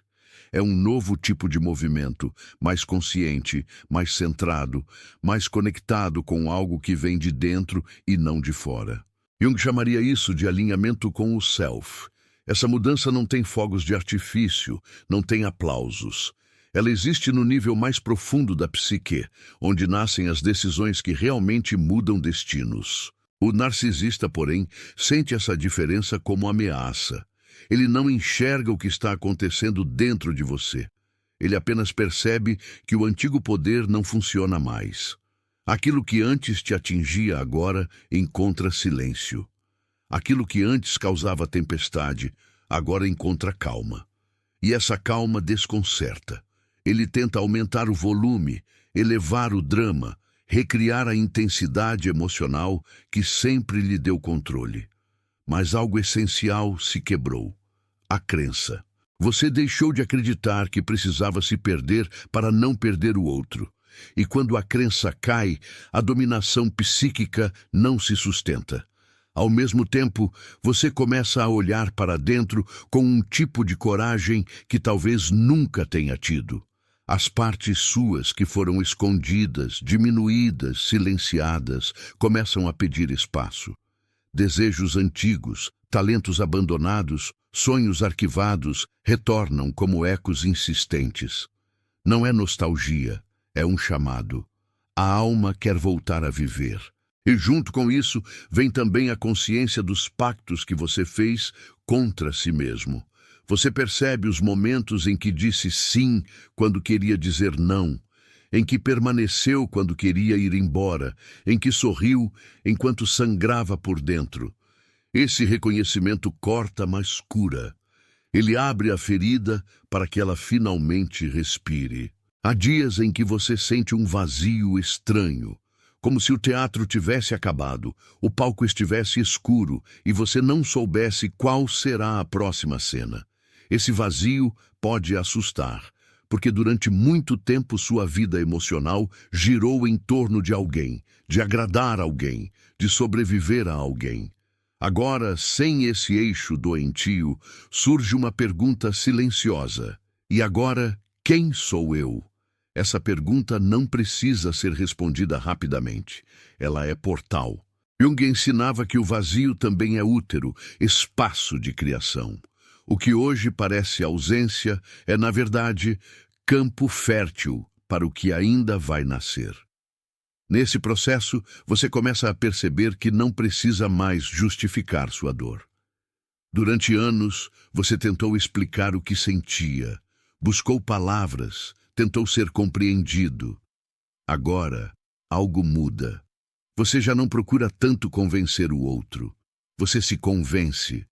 É um novo tipo de movimento, mais consciente, mais centrado, mais conectado com algo que vem de dentro e não de fora. Jung chamaria isso de alinhamento com o self. Essa mudança não tem fogos de artifício, não tem aplausos. Ela existe no nível mais profundo da psique, onde nascem as decisões que realmente mudam destinos. O narcisista, porém, sente essa diferença como ameaça. Ele não enxerga o que está acontecendo dentro de você. Ele apenas percebe que o antigo poder não funciona mais. Aquilo que antes te atingia agora encontra silêncio. Aquilo que antes causava tempestade, agora encontra calma. E essa calma desconcerta. Ele tenta aumentar o volume, elevar o drama, recriar a intensidade emocional que sempre lhe deu controle. Mas algo essencial se quebrou: a crença. Você deixou de acreditar que precisava se perder para não perder o outro. E quando a crença cai, a dominação psíquica não se sustenta. Ao mesmo tempo, você começa a olhar para dentro com um tipo de coragem que talvez nunca tenha tido. As partes suas que foram escondidas, diminuídas, silenciadas, começam a pedir espaço. Desejos antigos, talentos abandonados, sonhos arquivados retornam como ecos insistentes. Não é nostalgia, é um chamado. A alma quer voltar a viver. E junto com isso, vem também a consciência dos pactos que você fez contra si mesmo. Você percebe os momentos em que disse sim quando queria dizer não, em que permaneceu quando queria ir embora, em que sorriu enquanto sangrava por dentro. Esse reconhecimento corta, mas cura. Ele abre a ferida para que ela finalmente respire. Há dias em que você sente um vazio estranho, como se o teatro tivesse acabado, o palco estivesse escuro e você não soubesse qual será a próxima cena. Esse vazio pode assustar, porque durante muito tempo sua vida emocional girou em torno de alguém, de agradar alguém, de sobreviver a alguém. Agora, sem esse eixo doentio, surge uma pergunta silenciosa. E agora, quem sou eu? Essa pergunta não precisa ser respondida rapidamente. Ela é portal. Jung ensinava que o vazio também é útero, espaço de criação. O que hoje parece ausência é, na verdade, campo fértil para o que ainda vai nascer. Nesse processo, você começa a perceber que não precisa mais justificar sua dor. Durante anos, você tentou explicar o que sentia, buscou palavras, tentou ser compreendido. Agora, algo muda. Você já não procura tanto convencer o outro. Você se convence,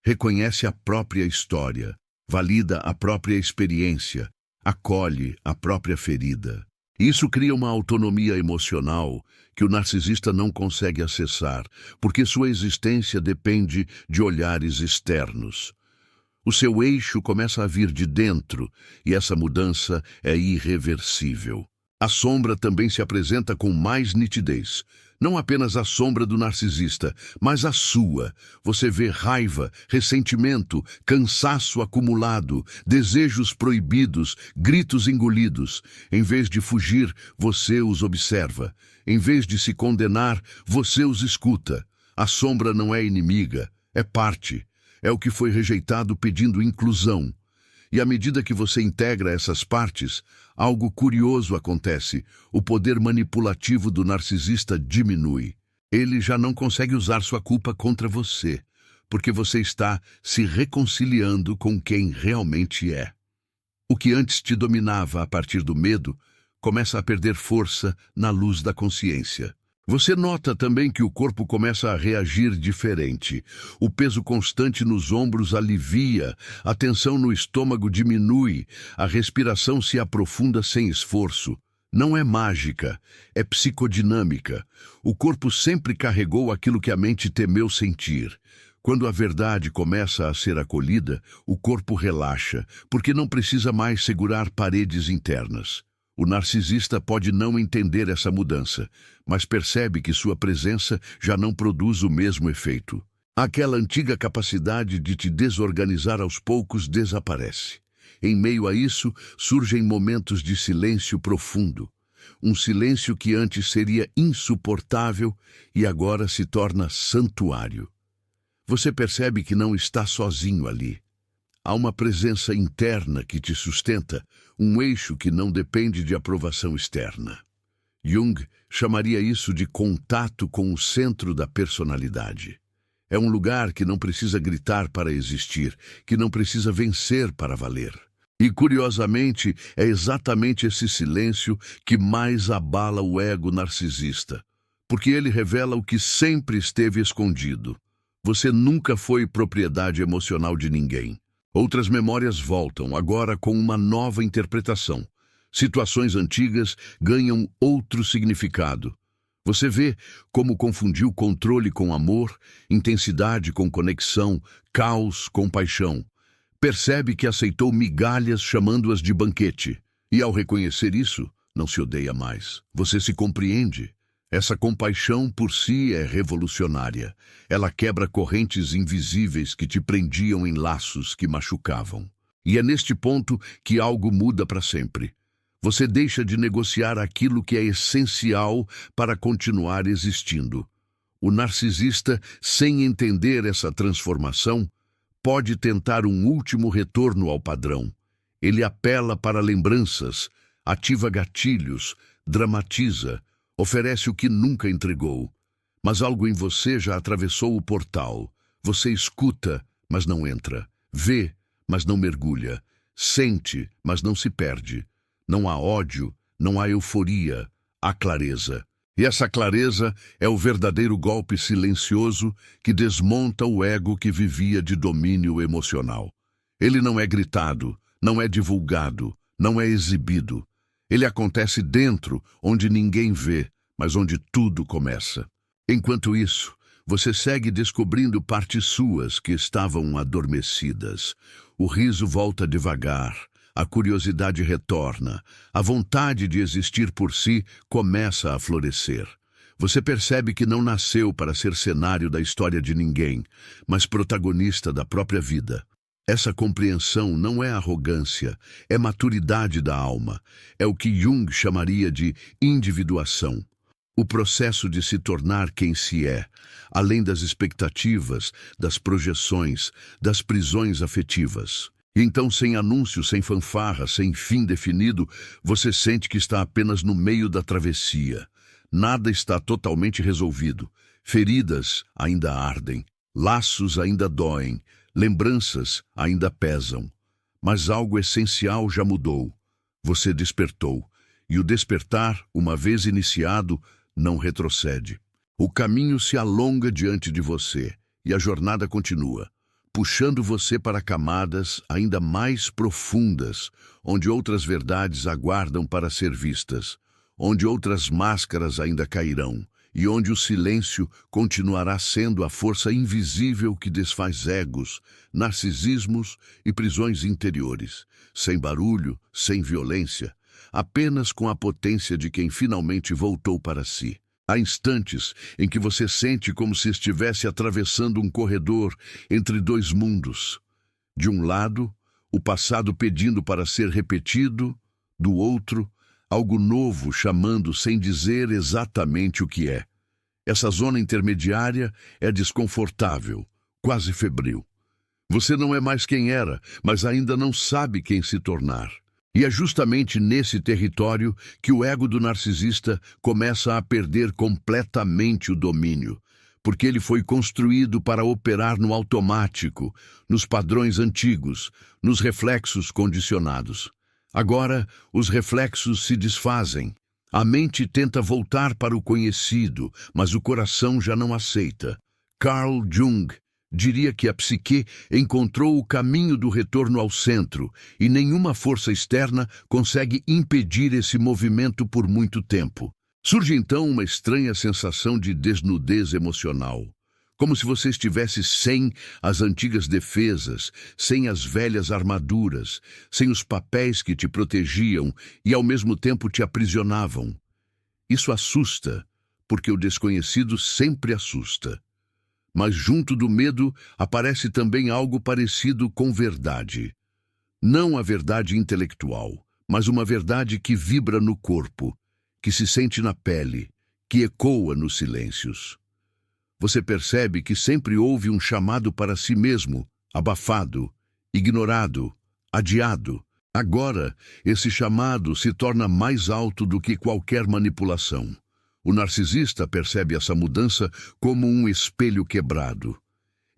reconhece a própria história, valida a própria experiência, acolhe a própria ferida. Isso cria uma autonomia emocional que o narcisista não consegue acessar, porque sua existência depende de olhares externos. O seu eixo começa a vir de dentro, e essa mudança é irreversível. A sombra também se apresenta com mais nitidez. Não apenas a sombra do narcisista, mas a sua. Você vê raiva, ressentimento, cansaço acumulado, desejos proibidos, gritos engolidos. Em vez de fugir, você os observa. Em vez de se condenar, você os escuta. A sombra não é inimiga, é parte. É o que foi rejeitado pedindo inclusão. E à medida que você integra essas partes, algo curioso acontece. O poder manipulativo do narcisista diminui. Ele já não consegue usar sua culpa contra você, porque você está se reconciliando com quem realmente é. O que antes te dominava a partir do medo, começa a perder força na luz da consciência. Você nota também que o corpo começa a reagir diferente. O peso constante nos ombros alivia, a tensão no estômago diminui, a respiração se aprofunda sem esforço. Não é mágica, é psicodinâmica. O corpo sempre carregou aquilo que a mente temeu sentir. Quando a verdade começa a ser acolhida, o corpo relaxa, porque não precisa mais segurar paredes internas. O narcisista pode não entender essa mudança, mas percebe que sua presença já não produz o mesmo efeito. Aquela antiga capacidade de te desorganizar aos poucos desaparece. Em meio a isso, surgem momentos de silêncio profundo. Um silêncio que antes seria insuportável e agora se torna santuário. Você percebe que não está sozinho ali. Há uma presença interna que te sustenta, um eixo que não depende de aprovação externa. Jung chamaria isso de contato com o centro da personalidade. É um lugar que não precisa gritar para existir, que não precisa vencer para valer. E, curiosamente, é exatamente esse silêncio que mais abala o ego narcisista, porque ele revela o que sempre esteve escondido. Você nunca foi propriedade emocional de ninguém. Outras memórias voltam, agora com uma nova interpretação. Situações antigas ganham outro significado. Você vê como confundiu controle com amor, intensidade com conexão, caos com paixão. Percebe que aceitou migalhas chamando-as de banquete. E ao reconhecer isso, não se odeia mais. Você se compreende. Essa compaixão por si é revolucionária. Ela quebra correntes invisíveis que te prendiam em laços que machucavam. E é neste ponto que algo muda para sempre. Você deixa de negociar aquilo que é essencial para continuar existindo. O narcisista, sem entender essa transformação, pode tentar um último retorno ao padrão. Ele apela para lembranças, ativa gatilhos, dramatiza, oferece o que nunca entregou. Mas algo em você já atravessou o portal. Você escuta, mas não entra. Vê, mas não mergulha. Sente, mas não se perde. Não há ódio, não há euforia, há clareza. E essa clareza é o verdadeiro golpe silencioso que desmonta o ego que vivia de domínio emocional. Ele não é gritado, não é divulgado, não é exibido. Ele acontece dentro, onde ninguém vê, mas onde tudo começa. Enquanto isso, você segue descobrindo partes suas que estavam adormecidas. O riso volta devagar, a curiosidade retorna, a vontade de existir por si começa a florescer. Você percebe que não nasceu para ser cenário da história de ninguém, mas protagonista da própria vida. Essa compreensão não é arrogância, é maturidade da alma. É o que Jung chamaria de individuação. O processo de se tornar quem se é, além das expectativas, das projeções, das prisões afetivas. E então, sem anúncio, sem fanfarra, sem fim definido, você sente que está apenas no meio da travessia. Nada está totalmente resolvido. Feridas ainda ardem, laços ainda doem, lembranças ainda pesam. Mas algo essencial já mudou. Você despertou. E o despertar, uma vez iniciado, não retrocede. O caminho se alonga diante de você, e a jornada continua, puxando você para camadas ainda mais profundas, onde outras verdades aguardam para ser vistas, onde outras máscaras ainda cairão, e onde o silêncio continuará sendo a força invisível que desfaz egos, narcisismos e prisões interiores, sem barulho, sem violência, apenas com a potência de quem finalmente voltou para si. Há instantes em que você sente como se estivesse atravessando um corredor entre dois mundos. De um lado, o passado pedindo para ser repetido, do outro, algo novo chamando sem dizer exatamente o que é. Essa zona intermediária é desconfortável, quase febril. Você não é mais quem era, mas ainda não sabe quem se tornar. E é justamente nesse território que o ego do narcisista começa a perder completamente o domínio, porque ele foi construído para operar no automático, nos padrões antigos, nos reflexos condicionados. Agora, os reflexos se desfazem. A mente tenta voltar para o conhecido, mas o coração já não aceita. Carl Jung diria que a psique encontrou o caminho do retorno ao centro e nenhuma força externa consegue impedir esse movimento por muito tempo. Surge então uma estranha sensação de desnudez emocional, como se você estivesse sem as antigas defesas, sem as velhas armaduras, sem os papéis que te protegiam e ao mesmo tempo te aprisionavam. Isso assusta, porque o desconhecido sempre assusta. Mas junto do medo aparece também algo parecido com verdade. Não a verdade intelectual, mas uma verdade que vibra no corpo, que se sente na pele, que ecoa nos silêncios. Você percebe que sempre houve um chamado para si mesmo, abafado, ignorado, adiado. Agora, esse chamado se torna mais alto do que qualquer manipulação. O narcisista percebe essa mudança como um espelho quebrado.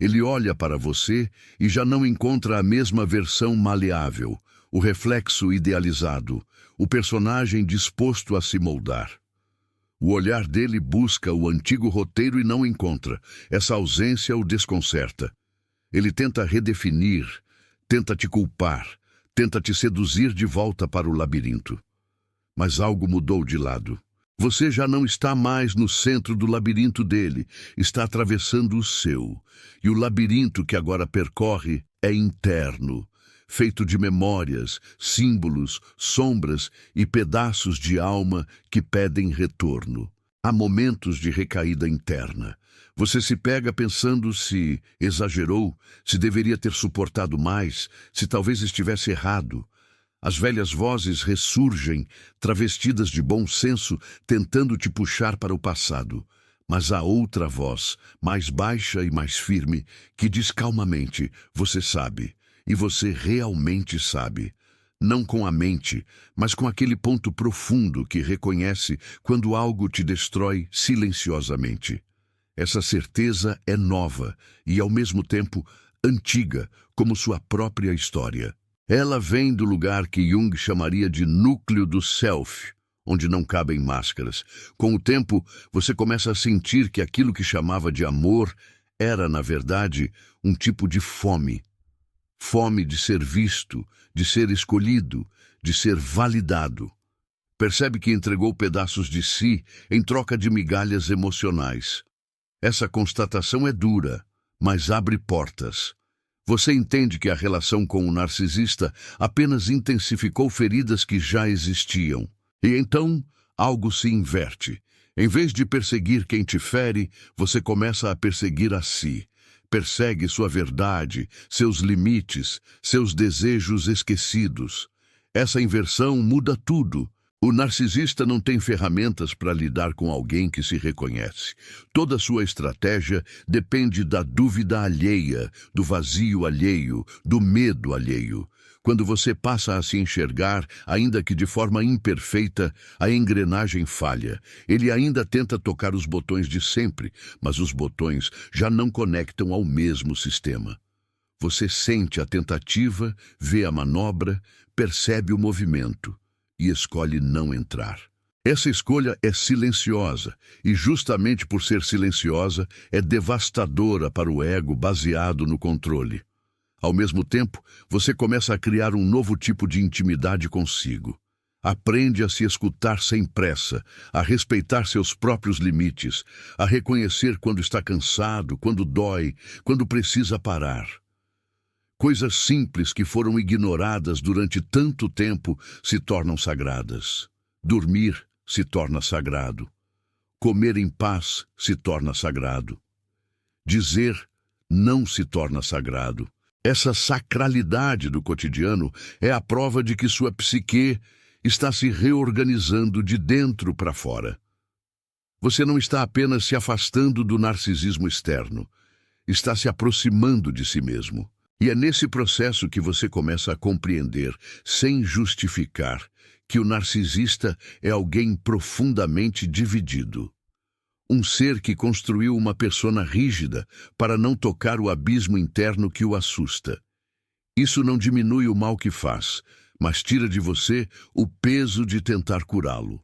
Ele olha para você e já não encontra a mesma versão maleável, o reflexo idealizado, o personagem disposto a se moldar. O olhar dele busca o antigo roteiro e não encontra. Essa ausência o desconcerta. Ele tenta redefinir, tenta te culpar, tenta te seduzir de volta para o labirinto. Mas algo mudou de lado. Você já não está mais no centro do labirinto dele, está atravessando o seu. E o labirinto que agora percorre é interno, feito de memórias, símbolos, sombras e pedaços de alma que pedem retorno. Há momentos de recaída interna. Você se pega pensando se exagerou, se deveria ter suportado mais, se talvez estivesse errado. As velhas vozes ressurgem, travestidas de bom senso, tentando te puxar para o passado. Mas há outra voz, mais baixa e mais firme, que diz calmamente: você sabe, e você realmente sabe. Não com a mente, mas com aquele ponto profundo que reconhece quando algo te destrói silenciosamente. Essa certeza é nova e, ao mesmo tempo, antiga, como sua própria história. Ela vem do lugar que Jung chamaria de núcleo do self, onde não cabem máscaras. Com o tempo, você começa a sentir que aquilo que chamava de amor era, na verdade, um tipo de fome. Fome de ser visto, de ser escolhido, de ser validado. Percebe que entregou pedaços de si em troca de migalhas emocionais. Essa constatação é dura, mas abre portas. Você entende que a relação com o narcisista apenas intensificou feridas que já existiam. E então, algo se inverte. Em vez de perseguir quem te fere, você começa a perseguir a si. Persegue sua verdade, seus limites, seus desejos esquecidos. Essa inversão muda tudo. O narcisista não tem ferramentas para lidar com alguém que se reconhece. Toda sua estratégia depende da dúvida alheia, do vazio alheio, do medo alheio. Quando você passa a se enxergar, ainda que de forma imperfeita, a engrenagem falha. Ele ainda tenta tocar os botões de sempre, mas os botões já não conectam ao mesmo sistema. Você sente a tentativa, vê a manobra, percebe o movimento e escolhe não entrar. Essa escolha é silenciosa e, justamente por ser silenciosa, é devastadora para o ego baseado no controle. Ao mesmo tempo, você começa a criar um novo tipo de intimidade consigo. Aprende a se escutar sem pressa, a respeitar seus próprios limites, a reconhecer quando está cansado, quando dói, quando precisa parar. Coisas simples que foram ignoradas durante tanto tempo se tornam sagradas. Dormir se torna sagrado. Comer em paz se torna sagrado. Dizer não se torna sagrado. Essa sacralidade do cotidiano é a prova de que sua psique está se reorganizando de dentro para fora. Você não está apenas se afastando do narcisismo externo, está se aproximando de si mesmo. E é nesse processo que você começa a compreender, sem justificar, que o narcisista é alguém profundamente dividido. Um ser que construiu uma persona rígida para não tocar o abismo interno que o assusta. Isso não diminui o mal que faz, mas tira de você o peso de tentar curá-lo.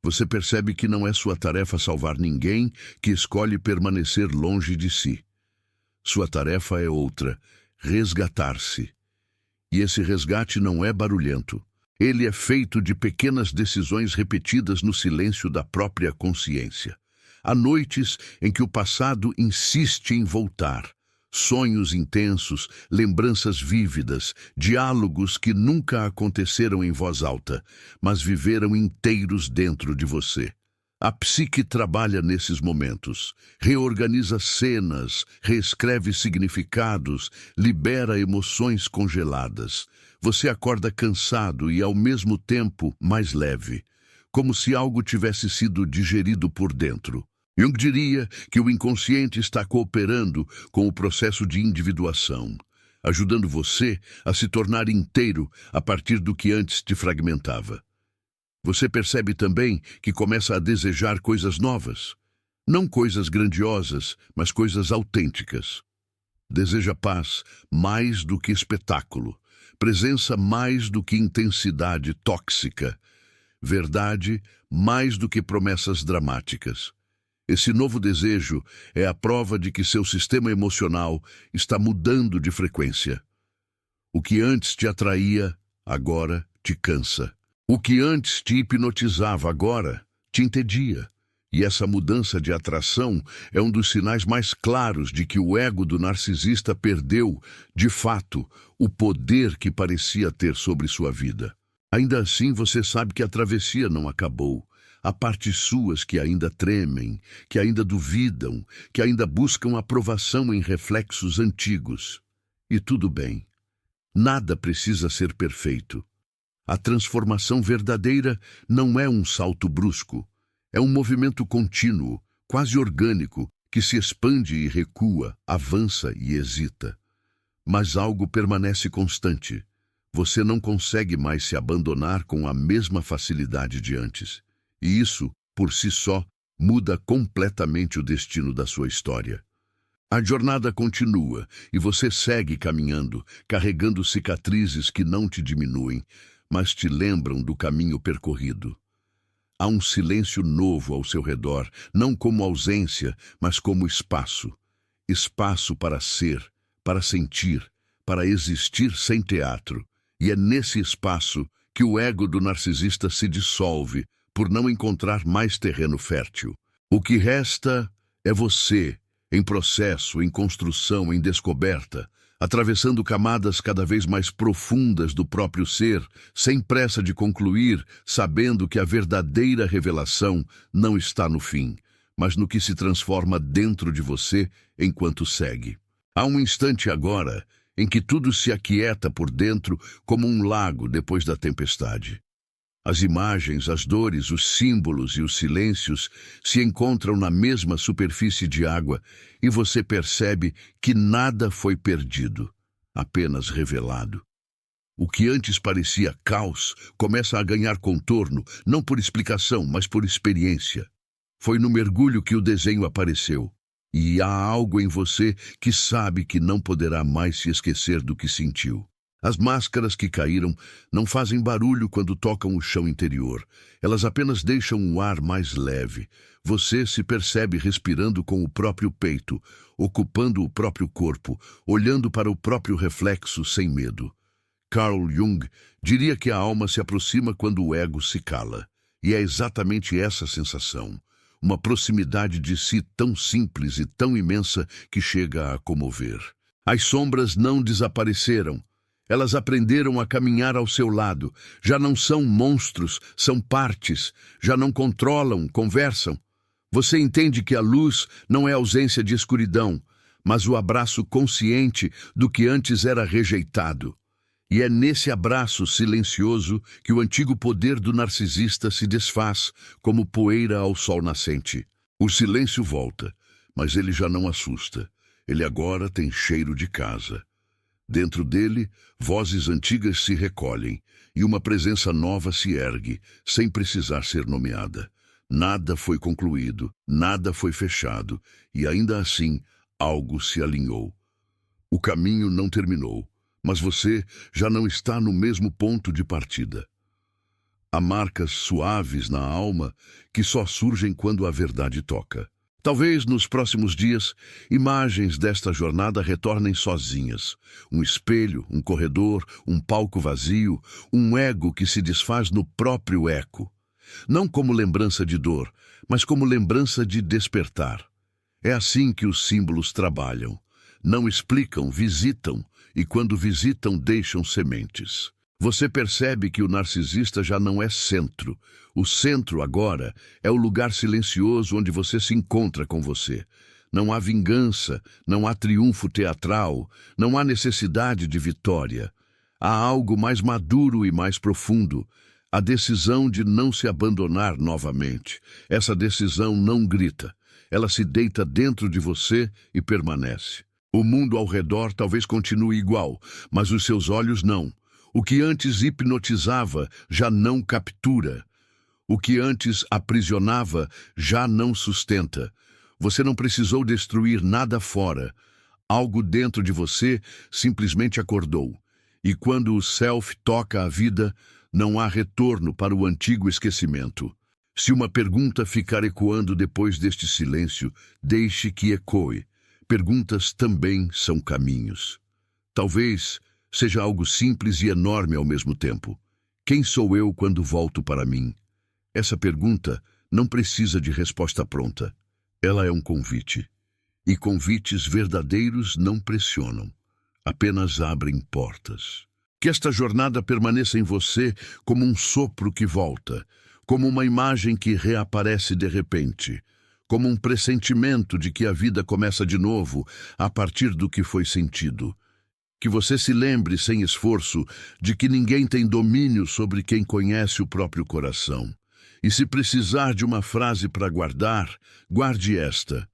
Você percebe que não é sua tarefa salvar ninguém que escolhe permanecer longe de si. Sua tarefa é outra: resgatar-se. E esse resgate não é barulhento. Ele é feito de pequenas decisões repetidas no silêncio da própria consciência. Há noites em que o passado insiste em voltar. Sonhos intensos, lembranças vívidas, diálogos que nunca aconteceram em voz alta, mas viveram inteiros dentro de você. A psique trabalha nesses momentos, reorganiza cenas, reescreve significados, libera emoções congeladas. Você acorda cansado e, ao mesmo tempo, mais leve, como se algo tivesse sido digerido por dentro. Jung diria que o inconsciente está cooperando com o processo de individuação, ajudando você a se tornar inteiro a partir do que antes te fragmentava. Você percebe também que começa a desejar coisas novas. Não coisas grandiosas, mas coisas autênticas. Deseja paz mais do que espetáculo, presença mais do que intensidade tóxica, verdade mais do que promessas dramáticas. Esse novo desejo é a prova de que seu sistema emocional está mudando de frequência. O que antes te atraía, agora te cansa. O que antes te hipnotizava, agora te entedia. E essa mudança de atração é um dos sinais mais claros de que o ego do narcisista perdeu, de fato, o poder que parecia ter sobre sua vida. Ainda assim, você sabe que a travessia não acabou. Há partes suas que ainda tremem, que ainda duvidam, que ainda buscam aprovação em reflexos antigos. E tudo bem. Nada precisa ser perfeito. A transformação verdadeira não é um salto brusco. É um movimento contínuo, quase orgânico, que se expande e recua, avança e hesita. Mas algo permanece constante. Você não consegue mais se abandonar com a mesma facilidade de antes. E isso, por si só, muda completamente o destino da sua história. A jornada continua e você segue caminhando, carregando cicatrizes que não te diminuem, mas te lembram do caminho percorrido. Há um silêncio novo ao seu redor, não como ausência, mas como espaço. Espaço para ser, para sentir, para existir sem teatro. E é nesse espaço que o ego do narcisista se dissolve, por não encontrar mais terreno fértil. O que resta é você, em processo, em construção, em descoberta, atravessando camadas cada vez mais profundas do próprio ser, sem pressa de concluir, sabendo que a verdadeira revelação não está no fim, mas no que se transforma dentro de você enquanto segue. Há um instante agora em que tudo se aquieta por dentro como um lago depois da tempestade. As imagens, as dores, os símbolos e os silêncios se encontram na mesma superfície de água e você percebe que nada foi perdido, apenas revelado. O que antes parecia caos começa a ganhar contorno, não por explicação, mas por experiência. Foi no mergulho que o desenho apareceu. E há algo em você que sabe que não poderá mais se esquecer do que sentiu. As máscaras que caíram não fazem barulho quando tocam o chão interior. Elas apenas deixam o ar mais leve. Você se percebe respirando com o próprio peito, ocupando o próprio corpo, olhando para o próprio reflexo sem medo. Carl Jung diria que a alma se aproxima quando o ego se cala. E é exatamente essa sensação. Uma proximidade de si tão simples e tão imensa que chega a comover. As sombras não desapareceram. Elas aprenderam a caminhar ao seu lado. Já não são monstros, são partes. Já não controlam, conversam. Você entende que a luz não é ausência de escuridão, mas o abraço consciente do que antes era rejeitado. E é nesse abraço silencioso que o antigo poder do narcisista se desfaz, como poeira ao sol nascente. O silêncio volta, mas ele já não assusta. Ele agora tem cheiro de casa. Dentro dele, vozes antigas se recolhem e uma presença nova se ergue, sem precisar ser nomeada. Nada foi concluído, nada foi fechado, e ainda assim, algo se alinhou. O caminho não terminou, mas você já não está no mesmo ponto de partida. Há marcas suaves na alma que só surgem quando a verdade toca. Talvez nos próximos dias, imagens desta jornada retornem sozinhas. Um espelho, um corredor, um palco vazio, um ego que se desfaz no próprio eco. Não como lembrança de dor, mas como lembrança de despertar. É assim que os símbolos trabalham. Não explicam, visitam, e quando visitam, deixam sementes. Você percebe que o narcisista já não é centro. O centro, agora, é o lugar silencioso onde você se encontra com você. Não há vingança, não há triunfo teatral, não há necessidade de vitória. Há algo mais maduro e mais profundo. A decisão de não se abandonar novamente. Essa decisão não grita. ela se deita dentro de você e permanece. O mundo ao redor talvez continue igual, mas os seus olhos não. O que antes hipnotizava já não captura. O que antes aprisionava já não sustenta. Você não precisou destruir nada fora. Algo dentro de você simplesmente acordou. E quando o self toca a vida, não há retorno para o antigo esquecimento. Se uma pergunta ficar ecoando depois deste silêncio, deixe que ecoe. Perguntas também são caminhos. Talvez seja algo simples e enorme ao mesmo tempo. Quem sou eu quando volto para mim? Essa pergunta não precisa de resposta pronta. Ela é um convite. E convites verdadeiros não pressionam, apenas abrem portas. Que esta jornada permaneça em você como um sopro que volta, como uma imagem que reaparece de repente, como um pressentimento de que a vida começa de novo a partir do que foi sentido. Que você se lembre, sem esforço, de que ninguém tem domínio sobre quem conhece o próprio coração. E se precisar de uma frase para guardar, guarde esta.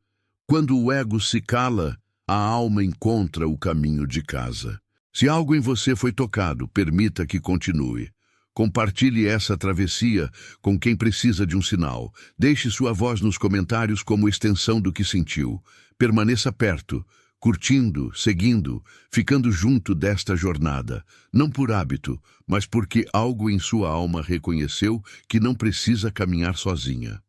Quando o ego se cala, a alma encontra o caminho de casa. Se algo em você foi tocado, permita que continue. Compartilhe essa travessia com quem precisa de um sinal. Deixe sua voz nos comentários como extensão do que sentiu. Permaneça perto, curtindo, seguindo, ficando junto desta jornada. Não por hábito, mas porque algo em sua alma reconheceu que não precisa caminhar sozinha.